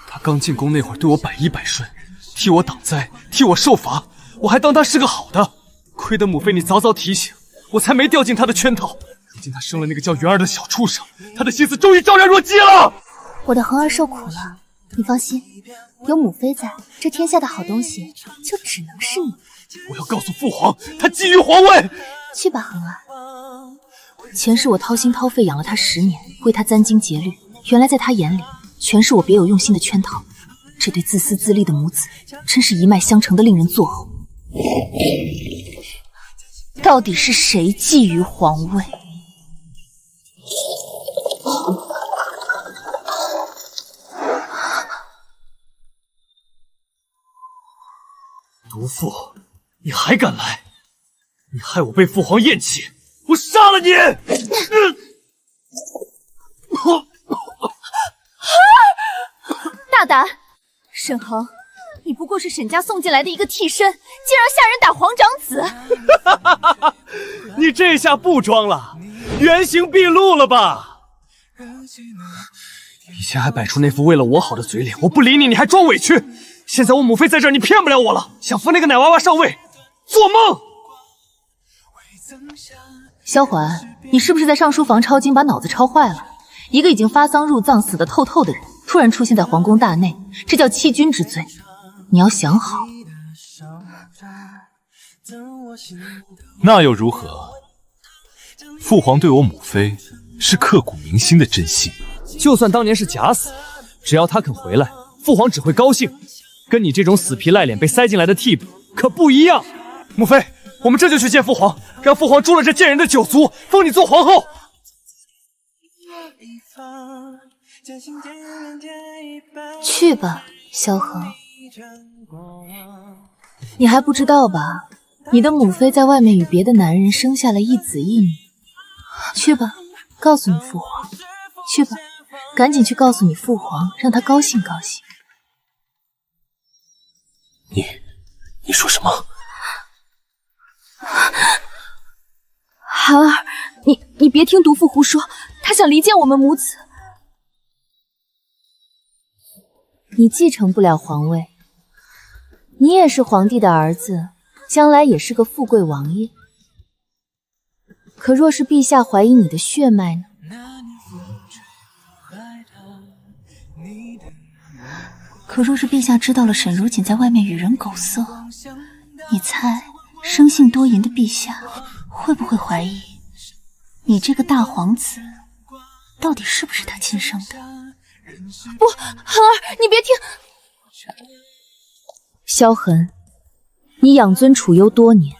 [SPEAKER 4] 他刚进宫那会儿对我百依百顺，替我挡灾，替我受罚，我还当他是个好的。亏得母妃你早早提醒，我才没掉进他的圈套。如今他生了那个叫元儿的小畜生，他的心思终于昭然若揭了。
[SPEAKER 3] 我的恒儿受苦了，你放心，有母妃在，这天下的好东西就只能是你。
[SPEAKER 4] 我要告诉父皇，他觊觎皇位。
[SPEAKER 3] 去吧，恒儿。
[SPEAKER 1] 前世我掏心掏肺养了他10年，为他殚精竭虑，原来在他眼里，全是我别有用心的圈套。这对自私自利的母子，真是一脉相承的令人作呕。到底是谁觊觎皇位？
[SPEAKER 4] 毒妇，你还敢来？你害我被父皇厌弃，我杀了你！
[SPEAKER 1] 大胆！沈恒，你不过是沈家送进来的一个替身，竟然下人打皇长子！
[SPEAKER 4] 你这下不装了，原形毕露了吧？以前还摆出那副为了我好的嘴脸，我不理你，你还装委屈。现在我母妃在这儿，你骗不了我了。想扶那个奶娃娃上位，做梦！
[SPEAKER 1] 萧环，你是不是在上书房抄经，把脑子抄坏了？一个已经发丧入葬、死得透透的人，突然出现在皇宫大内，这叫欺君之罪。你要想好。
[SPEAKER 6] 那又如何？父皇对我母妃是刻骨铭心的真心。
[SPEAKER 4] 就算当年是假死，只要他肯回来，父皇只会高兴。跟你这种死皮赖脸被塞进来的替补可不一样。母妃，我们这就去见父皇，让父皇诛了这贱人的9族，封你做皇后。
[SPEAKER 1] 去吧，萧恒。你还不知道吧？你的母妃在外面与别的男人生下了1子1女。去吧，告诉你父皇。去吧，赶紧去告诉你父皇，让他高兴高兴。
[SPEAKER 12] 你说什么？
[SPEAKER 1] 寒儿，你别听毒妇胡说，他想离间我们母子。你继承不了皇位，你也是皇帝的儿子，将来也是个富贵王爷。可若是陛下怀疑你的血脉呢？
[SPEAKER 16] 可若是陛下知道了沈如锦在外面与人苟色，你猜生性多淫的陛下会不会怀疑你这个大皇子到底是不是他亲生的？
[SPEAKER 1] 不，恒儿，你别听。萧痕，你养尊处优多年，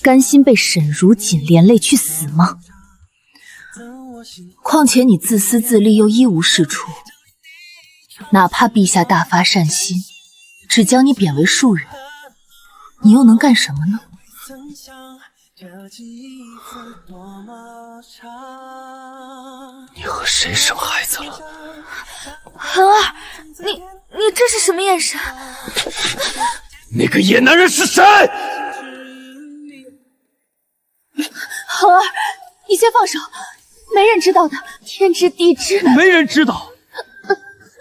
[SPEAKER 1] 甘心被沈如锦连累去死吗？况且你自私自利又一无是处，哪怕陛下大发善心，只将你贬为庶人，你又能干什么呢？
[SPEAKER 12] 你和谁生孩子了？
[SPEAKER 1] 恒儿，你这是什么眼神？
[SPEAKER 4] 那个野男人是谁？
[SPEAKER 1] 恒儿，你先放手，没人知道的，天知地知。
[SPEAKER 4] 没人知道，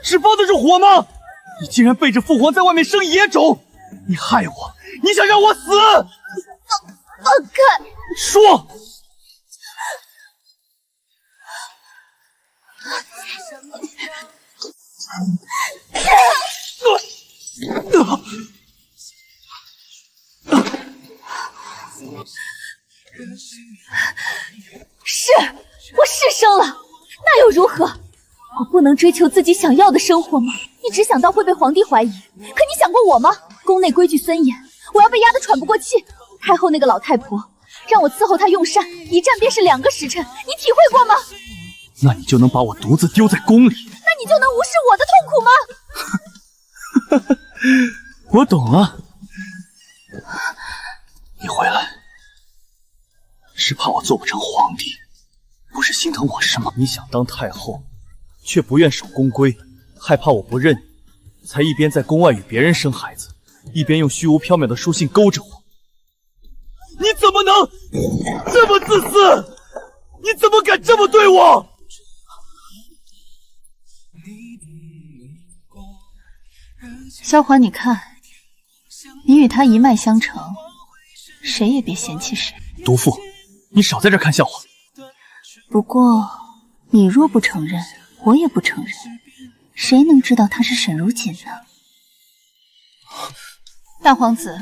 [SPEAKER 4] 是放得住火吗？你竟然背着父皇在外面生野种，你害我，你想让我死？
[SPEAKER 1] 放开！
[SPEAKER 4] 说！
[SPEAKER 1] 是，我是生了，那又如何？我不能追求自己想要的生活吗？你只想到会被皇帝怀疑，可你想过我吗？宫内规矩森严，我要被压得喘不过气。太后那个老太婆让我伺候她用膳，一站便是2个时辰，你体会过吗？
[SPEAKER 4] 那你就能把我独自丢在宫里？
[SPEAKER 1] 那你就能无视我的痛苦吗？
[SPEAKER 4] 我懂了，你回来是怕我做不成皇帝，不是心疼我是吗？你想当太后，却不愿守宫规，害怕我不认你，才一边在宫外与别人生孩子，一边用虚无缥缈的书信勾着我。你怎么能这么自私？你怎么敢这么对我？
[SPEAKER 16] 萧环，你看，你与他一脉相承，谁也别嫌弃谁。
[SPEAKER 4] 毒妇，你少在这看笑话。
[SPEAKER 16] 不过，你若不承认，我也不承认，谁能知道他是沈如锦呢？大皇子，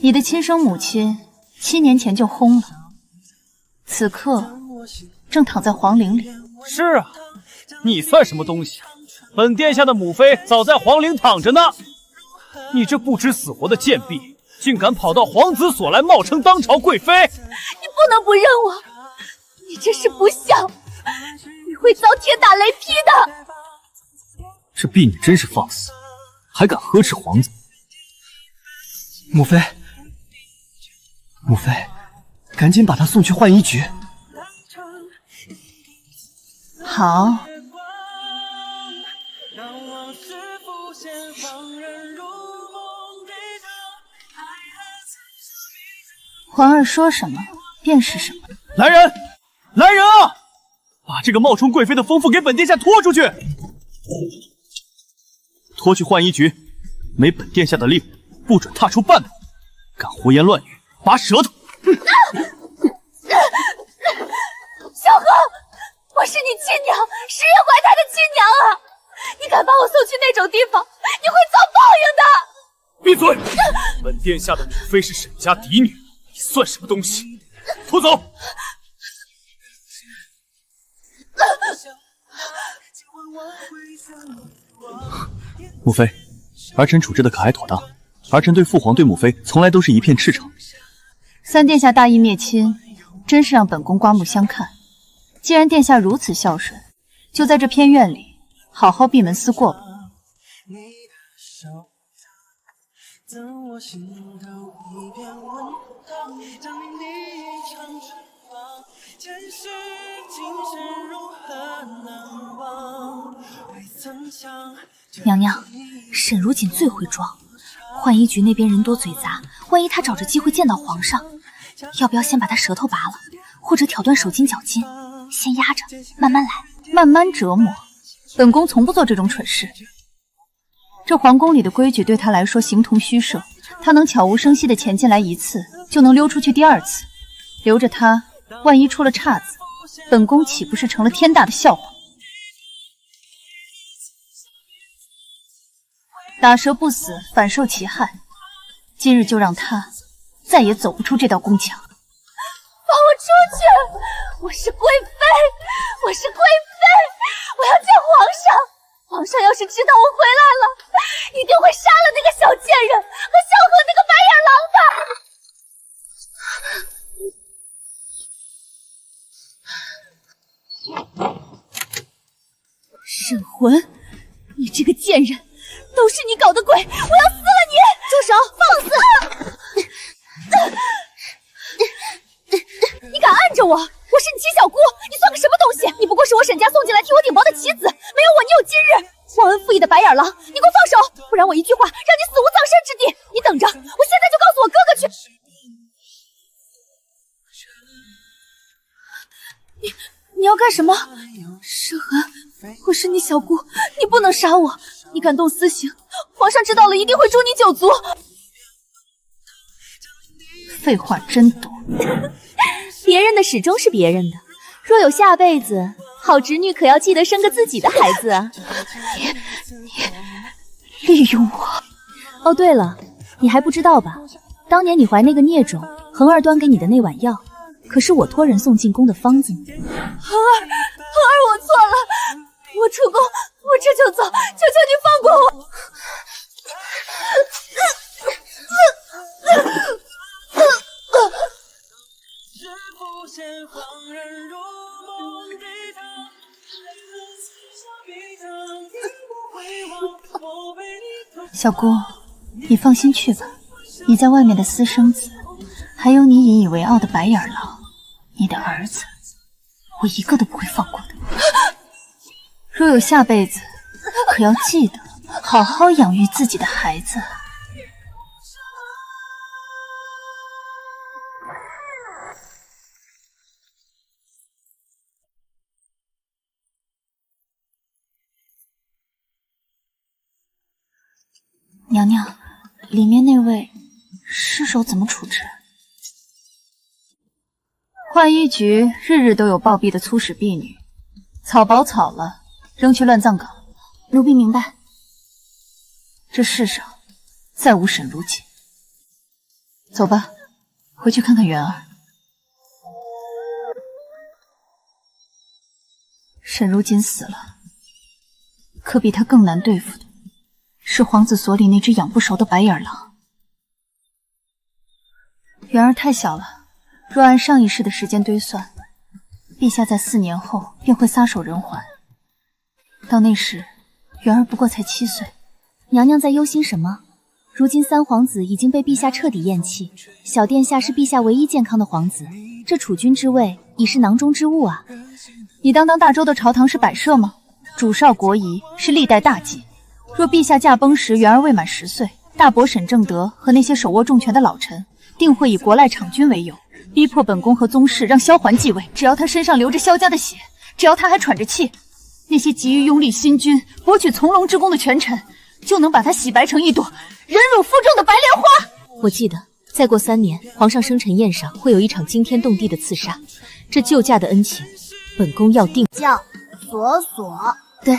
[SPEAKER 16] 你的亲生母亲7年前就薨了，此刻正躺在皇陵里。
[SPEAKER 4] 是啊，你算什么东西啊？本殿下的母妃早在皇陵躺着呢。你这不知死活的贱婢，竟敢跑到皇子所来，冒称当朝贵妃！
[SPEAKER 1] 你不能不认我，你这是不孝，你会遭天打雷劈的。
[SPEAKER 4] 这婢女真是放肆，还敢呵斥皇子！
[SPEAKER 17] 母妃，母妃，赶紧把她送去浣衣局。
[SPEAKER 16] 好。皇儿说什么便是什么。
[SPEAKER 4] 来人，来人啊！把这个冒充贵妃的疯妇给本殿下拖出去！拖去浣衣局，没本殿下的令，不准踏出半步。敢胡言乱语，拔舌头！
[SPEAKER 1] 小何，我是你亲娘，石月怀胎的亲娘啊！你敢把我送去那种地方，你会遭报应的！
[SPEAKER 4] 闭嘴！本殿下的母妃是沈家嫡女，你算什么东西？拖走！
[SPEAKER 2] 母妃，儿臣处置的可还妥当？儿臣对父皇对母妃从来都是一片赤诚。
[SPEAKER 16] 三殿下大义灭亲，真是让本宫刮目相看。既然殿下如此孝顺，就在这偏院里好好闭门思过吧。
[SPEAKER 1] 娘娘，沈如锦最会装，浣衣局那边人多嘴杂，万一她找着机会见到皇上，要不要先把她舌头拔了，或者挑断手筋脚筋，先压着，慢慢来，
[SPEAKER 16] 慢慢折磨。本宫从不做这种蠢事。这皇宫里的规矩对她来说形同虚设，她能悄无声息地潜进来一次，就能溜出去第二次，留着她，万一出了岔子，本宫岂不是成了天大的笑话？打蛇不死，反受其害。今日就让她再也走不出这道宫墙。
[SPEAKER 1] 放我出去！我是贵妃，我是贵妃，我要见皇上。皇上要是知道我回来了，一定会杀了那个小贱人和萧何那个白眼狼的。沈魂，你这个贱人，都是你搞的鬼！我要撕了你！
[SPEAKER 3] 住手！放肆！
[SPEAKER 1] 你敢按着我！我是你亲小姑，你算个什么东西？你不过是我沈家送进来替我顶包的棋子，没有我，你有今日！忘恩负义的白眼狼，你给我放手，不然我一句话让你死无葬身之地！你等着，我现在就告诉我哥哥去！你要干什么？沈寒，我是你小姑，你不能杀我！你敢动私刑，皇上知道了一定会诛你九族！
[SPEAKER 16] 废话真多。
[SPEAKER 3] 别人的始终是别人的，若有下辈子，好侄女可要记得生个自己的孩子啊！
[SPEAKER 16] 你利用我？
[SPEAKER 3] 哦，对了，你还不知道吧？当年你怀那个孽种，恒儿端给你的那碗药，可是我托人送进宫的方子呢。
[SPEAKER 1] 恒儿，我错了，我出宫，我这就走，求求你放过我！
[SPEAKER 16] 小姑，你放心去吧，你在外面的私生子，还有你引以为傲的白眼狼，你的儿子，我一个都不会放过的。若有下辈子，可要记得好好养育自己的孩子。娘娘，里面那位尸首怎么处置？浣衣局日日都有暴毙的粗使婢女，草包草了，扔去乱葬岗。
[SPEAKER 3] 奴婢明白。
[SPEAKER 16] 这世上再无沈如锦。走吧，回去看看元儿。沈如锦死了，可比他更难对付的是皇子所里那只养不熟的白眼狼。元儿太小了，若按上一世的时间推算，陛下在4年后便会撒手人寰。到那时，元儿不过才7岁。
[SPEAKER 3] 娘娘在忧心什么？如今三皇子已经被陛下彻底厌弃，小殿下是陛下唯一健康的皇子，这储君之位已是囊中之物啊。
[SPEAKER 16] 你当大周的朝堂是摆设吗？主少国仪是历代大忌。若陛下驾崩时元儿未满10岁，大伯沈正德和那些手握重权的老臣定会以国赖场君为由，逼迫本宫和宗室让萧环继位。只要他身上流着萧家的血，只要他还喘着气，那些急于拥立新君、博取从龙之功的权臣，就能把他洗白成一朵忍辱负重的白莲花。
[SPEAKER 1] 我记得再过3年，皇上生辰宴上会有一场惊天动地的刺杀，这救驾的恩情，本宫要定。
[SPEAKER 5] 叫索，
[SPEAKER 1] 对。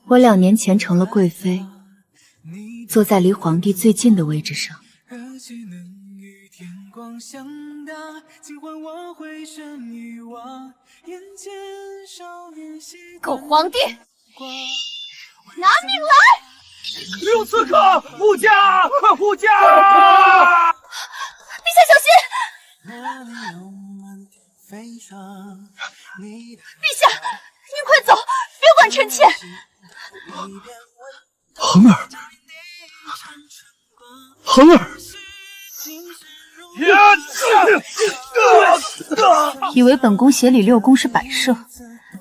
[SPEAKER 3] 我2年前成了贵妃，坐在离皇帝最近的位置上。
[SPEAKER 1] 狗皇帝，拿命来！
[SPEAKER 4] 有刺客！护驾！快护驾！
[SPEAKER 1] 陛下小心！陛下，您快走，别管臣妾。
[SPEAKER 8] 恒儿，恒儿！
[SPEAKER 16] 以为本宫协理6宫是摆设，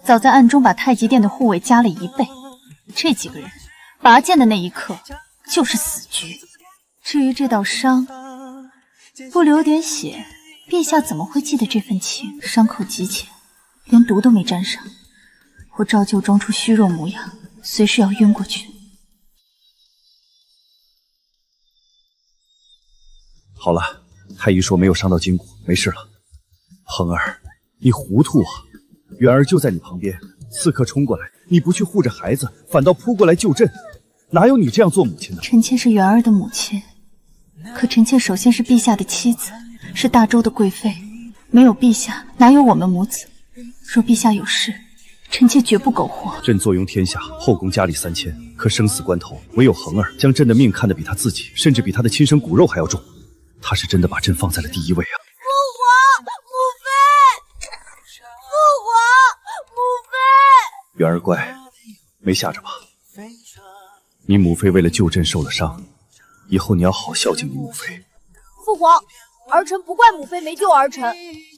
[SPEAKER 16] 早在暗中把太极殿的护卫加了1倍。这几个人拔剑的那一刻就是死局。至于这道伤，不流点血，陛下怎么会记得这份情？伤口极浅，连毒都没沾上。我照旧装出虚弱模样，随时要晕过去。
[SPEAKER 8] 好了，太医说没有伤到筋骨，没事了。恒儿，你糊涂啊！元儿就在你旁边，刺客冲过来，你不去护着孩子，反倒扑过来救朕，哪有你这样做母亲的？
[SPEAKER 16] 臣妾是元儿的母亲，可臣妾首先是陛下的妻子，是大周的贵妃，没有陛下，哪有我们母子？若陛下有事，臣妾绝不苟活。
[SPEAKER 8] 朕坐拥天下，后宫佳丽3000，可生死关头，唯有恒儿将朕的命看得比他自己，甚至比他的亲生骨肉还要重。他是真的把朕放在了第一位啊！
[SPEAKER 5] 父皇，母妃，父皇，母妃。
[SPEAKER 8] 元儿乖，没吓着吧？你母妃为了救朕受了伤，以后你要好孝敬你母妃。
[SPEAKER 5] 父皇，儿臣不怪母妃没救儿臣，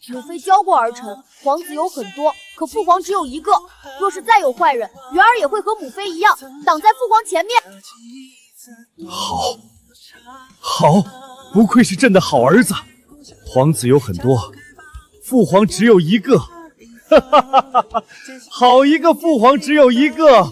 [SPEAKER 5] 母妃教过儿臣，皇子有很多，可父皇只有一个。若是再有坏人，元儿也会和母妃一样，挡在父皇前面。
[SPEAKER 8] 好，好。不愧是朕的好儿子，皇子有很多，父皇只有一个，哈哈哈哈！好一个父皇只有一个。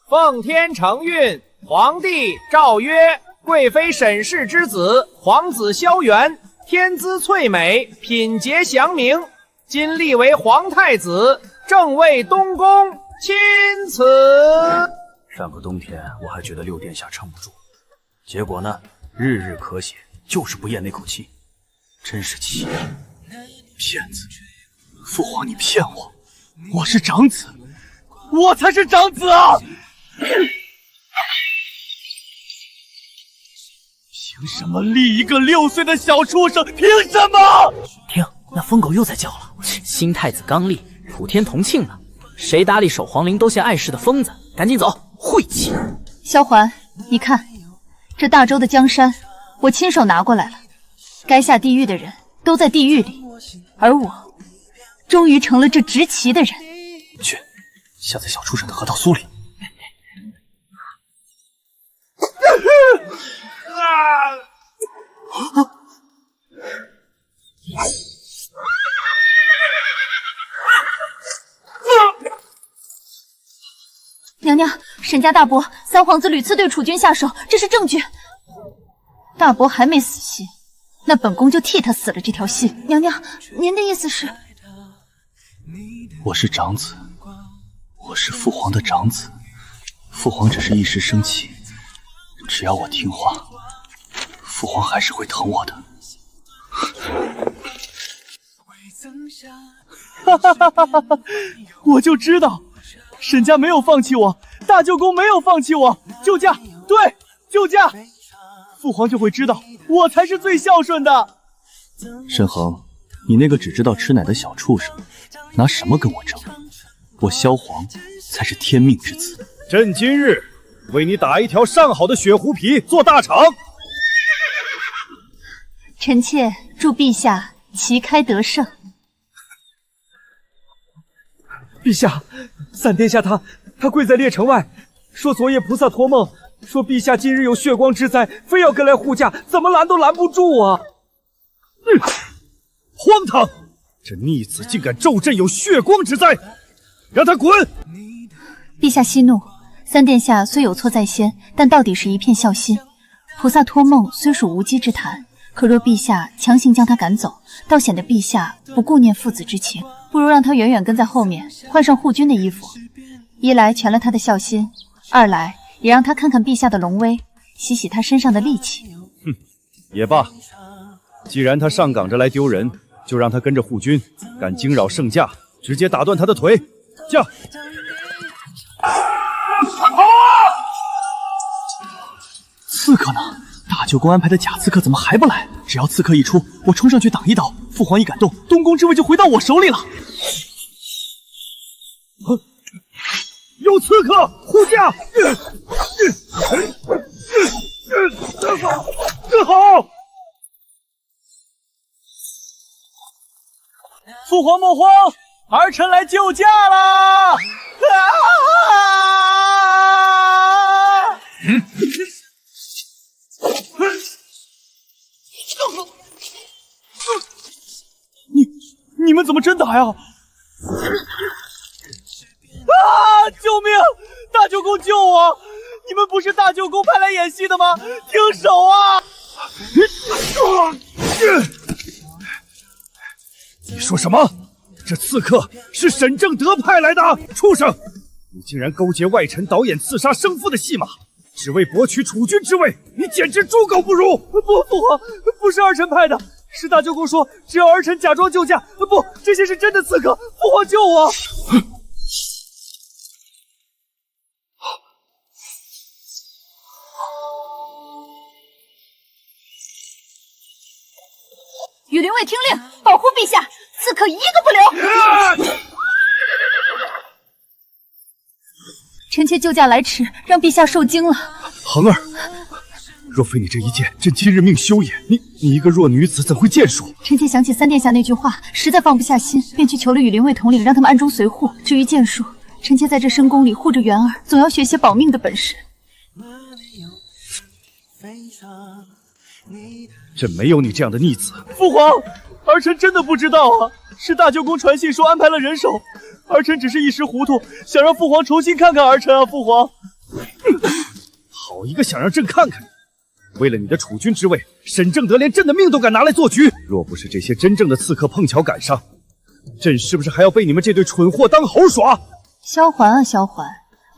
[SPEAKER 11] 奉天承运，皇帝诏曰：贵妃沈氏之子，皇子萧元，天资翠美，品节祥明，今立为皇太子，正为东宫。钦此。
[SPEAKER 2] 上个冬天我还觉得6殿下撑不住，结果呢，日日咳血，就是不咽那口气，真是气人！骗子！父皇，你骗我！我是长子，我才是长子啊！凭什么立一个6岁的小畜生？凭什么？
[SPEAKER 18] 听，那疯狗又在叫了。新太子刚立，普天同庆呢。谁搭理守皇陵都嫌碍事的疯子，赶紧走！晦气！
[SPEAKER 16] 萧环，你看，这大周的江山，我亲手拿过来了。该下地狱的人都在地狱里，而我，终于成了这执旗的人。
[SPEAKER 2] 去，下在小畜生的核桃酥里。
[SPEAKER 1] 沈家大伯，三皇子屡次对楚军下手，这是证据。大伯还没死心，那本宫就替他死了这条心。
[SPEAKER 5] 娘娘，您的意思是？
[SPEAKER 2] 我是长子，我是父皇的长子。父皇只是一时生气，只要我听话，父皇还是会疼我的。
[SPEAKER 4] 哈哈哈哈哈！我就知道，沈家没有放弃我，大舅公没有放弃我，救驾，对，救驾，父皇就会知道我才是最孝顺的。
[SPEAKER 2] 沈恒，你那个只知道吃奶的小畜生，拿什么跟我争？我萧皇才是天命之子。
[SPEAKER 8] 朕今日为你打一条上好的血狐皮做大赏。
[SPEAKER 1] 臣妾祝陛下旗开得胜。
[SPEAKER 4] 陛下，三殿下他跪在邺城外，说昨夜菩萨托梦，说陛下今日有血光之灾，非要跟来护驾，怎么拦都拦不住啊！
[SPEAKER 8] 荒唐！这逆子竟敢咒朕有血光之灾，让他滚！
[SPEAKER 1] 陛下息怒，三殿下虽有错在先，但到底是一片孝心。菩萨托梦虽属无稽之谈，可若陛下强行将他赶走，倒显得陛下不顾念父子之情，不如让他远远跟在后面，换上护军的衣服。一来全了他的孝心，二来也让他看看陛下的龙威，洗洗他身上的戾气。
[SPEAKER 8] 哼，也罢，既然他上岗着来丢人，就让他跟着护军，敢惊扰圣驾，直接打断他的腿。驾！
[SPEAKER 4] 刺客呢？大舅公安排的假刺客怎么还不来？只要刺客一出，我冲上去挡一刀，父皇一感动，东宫之位就回到我手里了。
[SPEAKER 8] 有刺客护驾！正好！
[SPEAKER 4] 父皇莫慌，儿臣来救驾啦！你们怎么真打呀？啊！救命！大舅公救我！你们不是大舅公派来演戏的吗？停手啊！
[SPEAKER 8] 你说什么？这刺客是沈正德派来的！畜生！你竟然勾结外臣导演刺杀生父的戏码，只为博取储君之位，你简直猪狗不如！
[SPEAKER 4] 不，父皇，不是儿臣派的，是大舅公说只要儿臣假装救驾，不，这些是真的刺客，父皇救我！
[SPEAKER 1] 羽林卫听令，保护陛下，刺客一个不留！臣妾救驾来迟，让陛下受惊了。
[SPEAKER 8] 恒儿，若非你这一剑，朕今日命休也。你一个弱女子怎会剑术？
[SPEAKER 1] 臣妾想起三殿下那句话，实在放不下心，便去求了羽林卫统领，让他们暗中随护。至于剑术，臣妾在这深宫里护着元儿，总要学些保命的本事。
[SPEAKER 8] 朕没有你这样的逆子。
[SPEAKER 4] 父皇，儿臣真的不知道啊，是大舅公传信说安排了人手，儿臣只是一时糊涂，想让父皇重新看看儿臣啊，父皇。
[SPEAKER 8] 好一个想让朕看看你！为了你的储君之位，沈正德连朕的命都敢拿来做局。若不是这些真正的刺客碰巧赶上，朕是不是还要被你们这对蠢货当猴耍？
[SPEAKER 1] 萧环啊萧环，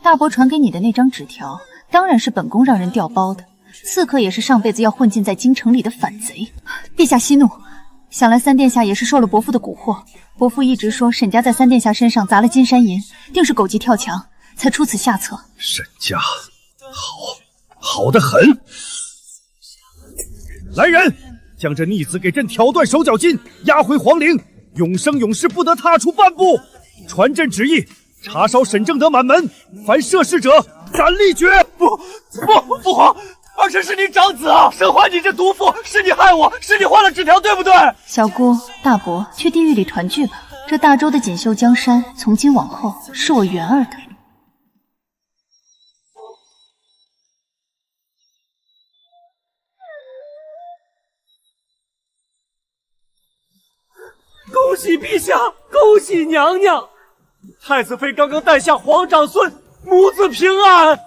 [SPEAKER 1] 大伯传给你的那张纸条，当然是本宫让人调包的。刺客也是上辈子要混进在京城里的反贼。陛下息怒，想来三殿下也是受了伯父的蛊惑。伯父一直说沈家在三殿下身上砸了金山银，定是狗急跳墙，才出此下策。
[SPEAKER 8] 沈家，好得很。来人，将这逆子给朕挑断手脚筋，押回皇陵，永生永世不得踏出半步。传朕旨意，查烧沈正德满门，凡涉事者斩立决。
[SPEAKER 4] 不，父皇。儿臣是你长子啊！沈怀，你这毒妇，是你害我，是你换了纸条，对不对？
[SPEAKER 1] 小姑、大伯，去地狱里团聚吧。这大周的锦绣江山，从今往后是我元儿的。
[SPEAKER 4] 恭喜陛下，恭喜娘娘！太子妃刚刚诞下皇长孙，母子平安。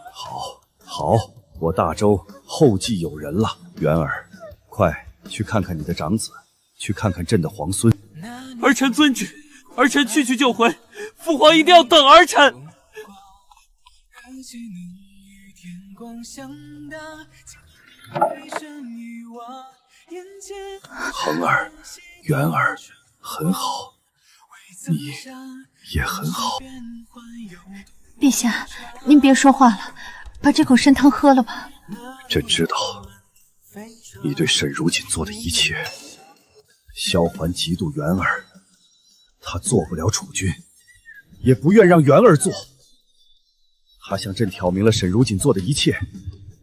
[SPEAKER 8] 好，我大周后继有人了。元儿，快去看看你的长子，去看看朕的皇孙。
[SPEAKER 4] 儿臣遵旨，儿臣去就回，父皇一定要等儿臣。
[SPEAKER 8] 恒儿，元儿，很好，你也很好。
[SPEAKER 16] 陛下，您别说话了，把这口参汤喝了吧。
[SPEAKER 8] 朕知道你对沈如锦做的一切。萧环嫉妒元儿，他做不了储君，也不愿让元儿做。他向朕挑明了沈如锦做的一切，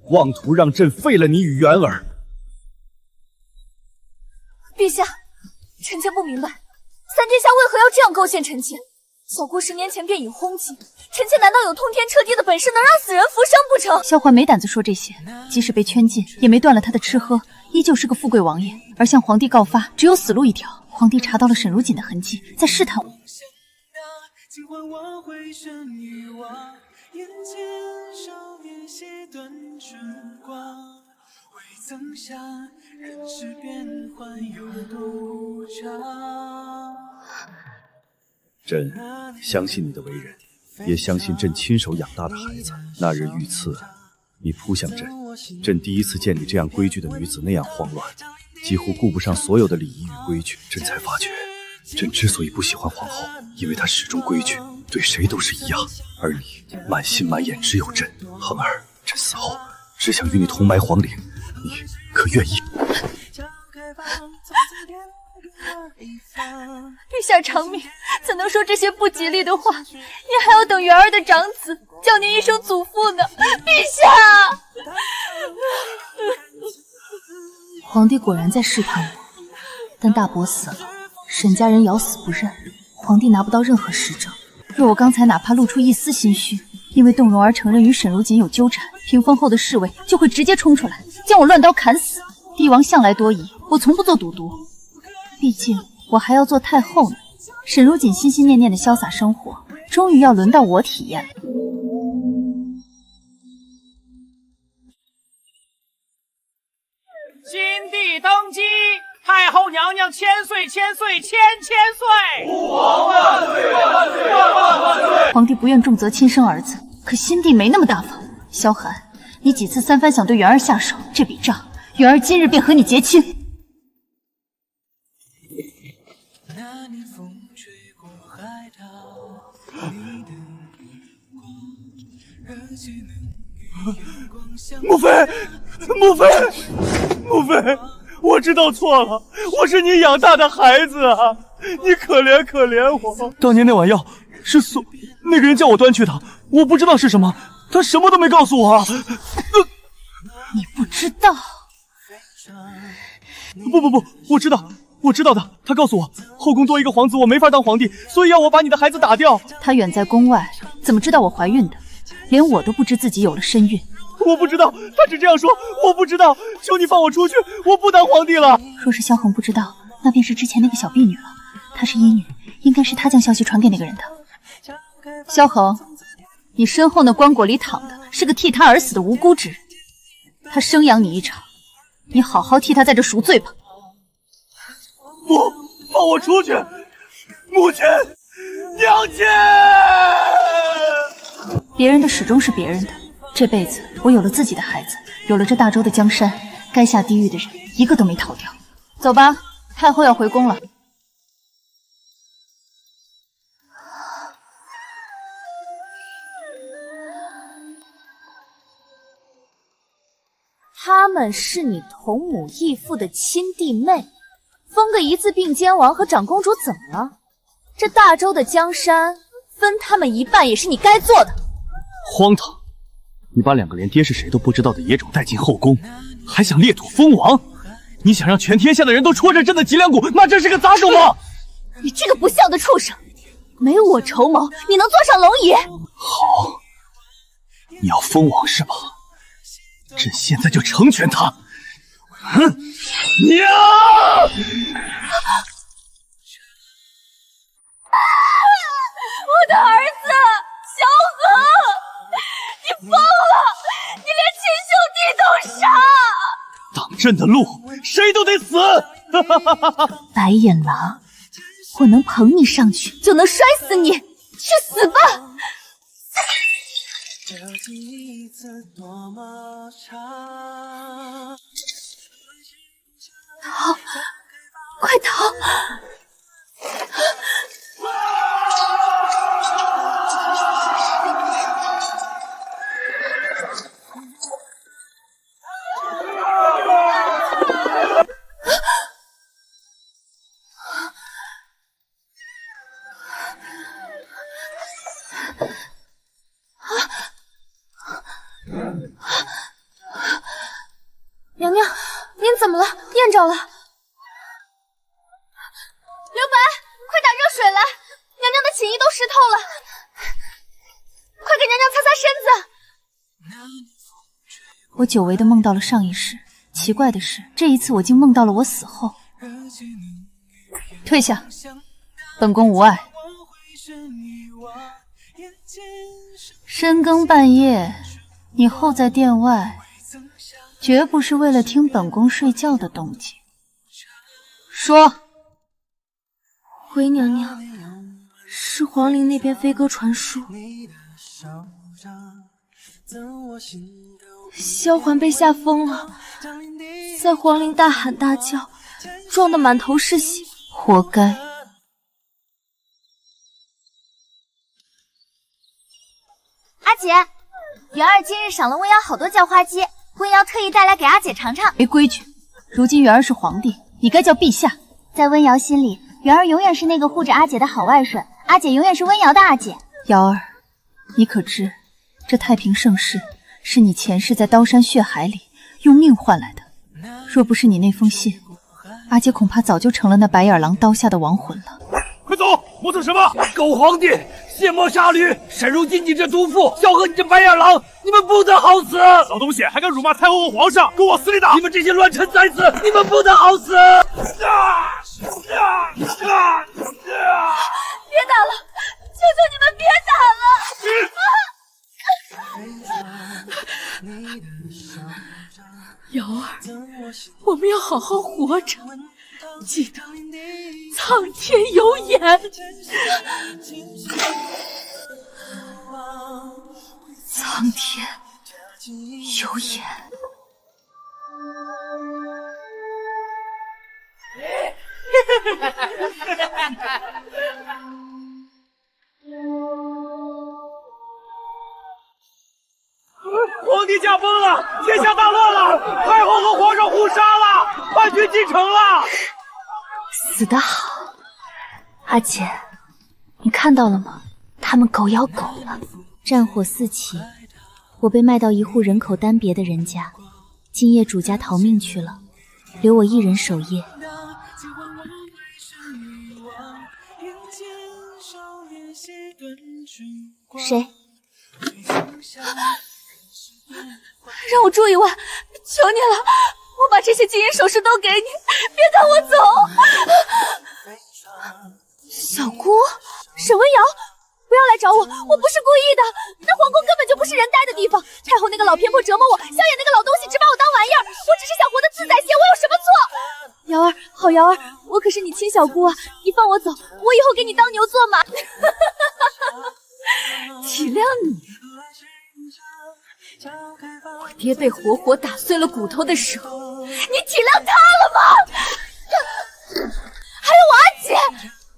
[SPEAKER 8] 妄图让朕废了你与元儿。
[SPEAKER 1] 陛下，臣妾不明白，三殿下为何要这样构陷臣妾？小姑10年前便已轰击，臣妾难道有通天彻地的本事，能让死人复生不成？
[SPEAKER 16] 萧环没胆子说这些，即使被圈禁，也没断了他的吃喝，依旧是个富贵王爷。而向皇帝告发，只有死路一条。皇帝查到了沈如锦的痕迹，在试探我。
[SPEAKER 8] 朕相信你的为人，也相信朕亲手养大的孩子。那日遇刺，你扑向朕，朕第一次见你这样规矩的女子那样慌乱，几乎顾不上所有的礼仪与规矩。朕才发觉，朕之所以不喜欢皇后，因为她始终规矩，对谁都是一样。而你满心满眼只有朕。恒儿，朕死后只想与你同埋皇陵，你可愿意？
[SPEAKER 1] 陛下长命，怎能说这些不吉利的话？您还要等元儿的长子叫您一声祖父呢，陛下！
[SPEAKER 16] 皇帝果然在试探我，但大伯死了，沈家人咬死不认，皇帝拿不到任何实证。若我刚才哪怕露出一丝心虚，因为动容而承认与沈如锦有纠缠，屏风后的侍卫就会直接冲出来，将我乱刀砍死。帝王向来多疑，我从不做赌毒，毕竟我还要做太后呢。沈如锦心心念念的潇洒生活，终于要轮到我体验了。
[SPEAKER 11] 新帝登基，太后娘娘千岁千岁千岁！父皇万岁万岁万岁！
[SPEAKER 16] 皇帝不愿重责亲生儿子，可新帝没那么大方。萧寒，你几次三番想对元儿下手，这笔账元儿今日便和你结清。
[SPEAKER 4] 母妃，母妃，母妃，我知道错了，我是你养大的孩子啊，你可怜可怜我。当年那碗药是那个人叫我端去的，我不知道是什么，他什么都没告诉我。
[SPEAKER 16] 你不知道？
[SPEAKER 4] 不，我知道的。他告诉我，后宫多一个皇子，我没法当皇帝，所以要我把你的孩子打掉。
[SPEAKER 16] 他远在宫外，怎么知道我怀孕的？连我都不知自己有了身孕。
[SPEAKER 4] 我不知道，他只这样说，我不知道。求你放我出去，我不当皇帝了。
[SPEAKER 16] 若是萧恒不知道，那便是之前那个小婢女了。她是医女，应该是她将消息传给那个人的。萧恒，你身后那棺椁里躺的是个替他而死的无辜之人，他生养你一场，你好好替他在这赎罪吧。
[SPEAKER 4] 不，放我出去！母亲，娘亲！
[SPEAKER 16] 别人的始终是别人的，这辈子我有了自己的孩子，有了这大周的江山，该下地狱的人一个都没逃掉。走吧，太后要回宫了。
[SPEAKER 1] 她们是你同母异父的亲弟妹，封个一字并肩王和长公主怎么了？这大周的江山分他们一半也是你该做的。
[SPEAKER 2] 荒唐！你把2个连爹是谁都不知道的野种带进后宫，还想裂土封王？你想让全天下的人都戳着朕的脊梁骨，那这是个杂种吗？
[SPEAKER 1] 你这个不孝的畜生！没有我筹谋，你能坐上龙椅？
[SPEAKER 2] 好，你要封王是吧？朕现在就成全他！娘！
[SPEAKER 1] 我的儿子萧恒，疯了！你连亲兄弟都杀！
[SPEAKER 2] 挡朕的路，谁都得死！
[SPEAKER 1] 白眼狼，我能捧你上去，就能摔死你！去死吧！逃！快逃！
[SPEAKER 3] 娘娘，您怎么了？咽着了。刘白，快打热水来，娘娘的寝衣都湿透了，快给娘娘擦擦身子。
[SPEAKER 16] 我久违的梦到了上一世，奇怪的是，这一次我竟梦到了我死后。退下，本宫无碍。深更半夜，你候在殿外，绝不是为了听本宫睡觉的动静。说，
[SPEAKER 5] 回娘娘，是皇陵那边飞鸽传书，萧环被吓疯了，在皇陵大喊大叫，撞得满头是血，
[SPEAKER 16] 活该。
[SPEAKER 3] 阿姐，元儿今日赏了温瑶好多叫花鸡，温瑶特意带来给阿姐尝尝。
[SPEAKER 16] 没规矩，如今元儿是皇帝，你该叫陛下。
[SPEAKER 3] 在温瑶心里，元儿永远是那个护着阿姐的好外甥，阿姐永远是温瑶的阿姐。
[SPEAKER 16] 瑶儿，你可知，这太平盛世是你前世在刀山血海里用命换来的。若不是你那封信，阿姐恐怕早就成了那白眼狼刀下的亡魂了。
[SPEAKER 4] 快走！磨蹭什么？狗皇帝！卸磨杀驴！沈如今你这毒妇，萧何你这白眼狼，你们不得好死！
[SPEAKER 8] 老东西还敢辱骂太后和皇上，给我死里打！
[SPEAKER 4] 你们这些乱臣宰子，你们不得好死！别
[SPEAKER 1] 打了，求求你们别打了！
[SPEAKER 7] 瑶儿，我们要好好活着，记得苍天有眼。
[SPEAKER 1] 苍天有眼。
[SPEAKER 4] 皇帝驾崩了，天下大乱了，太后和皇上互杀了，叛军进城了。
[SPEAKER 1] 死得好，阿姐，你看到了吗？他们狗咬狗了。
[SPEAKER 3] 战火四起，我被卖到一户人口单别的人家，今夜主家逃命去了，留我一人守夜。谁？
[SPEAKER 1] 让我住一晚，求你了！我把这些金银首饰都给你，别赶我走！小姑，沈文瑶，不要来找我，我不是故意的。那皇宫根本就不是人待的地方，太后那个老偏颇折磨我，萧衍那个老东西只把我当玩意儿，我只是想活得自在些，我有什么错？瑶儿，好瑶儿，我可是你亲小姑啊！你放我走，我以后给你当牛做马。体谅你。我爹被活活打碎了骨头的时候，你体谅他了吗？还有我阿姐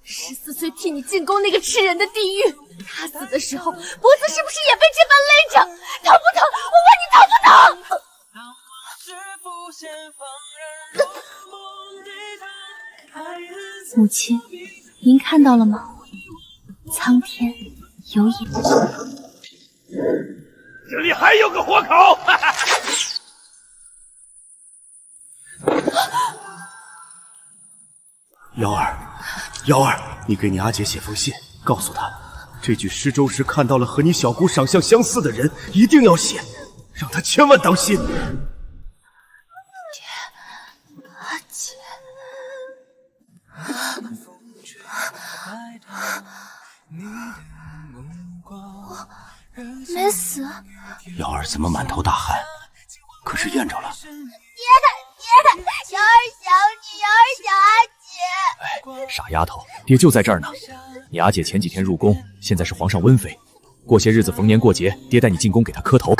[SPEAKER 1] ，14岁替你进宫那个吃人的地狱，她死的时候脖子是不是也被这般勒着？疼不疼？我问你疼不疼？
[SPEAKER 3] 母亲，您看到了吗？苍天有眼。
[SPEAKER 8] 这里还有个活口！
[SPEAKER 13] 瑶儿，瑶儿，你给你阿姐写封信，告诉她，这具尸舟时看到了和你小姑长相相似的人，一定要写，让她千万当心。
[SPEAKER 1] 阿姐，我没死。
[SPEAKER 2] 瑶儿怎么满头大汗？可是验着了。
[SPEAKER 3] 爹，瑶儿想你，瑶儿想阿姐。
[SPEAKER 6] 傻丫头，爹就在这儿呢。你阿姐前几天入宫，现在是皇上温妃。过些日子逢年过节，爹带你进宫给她磕头。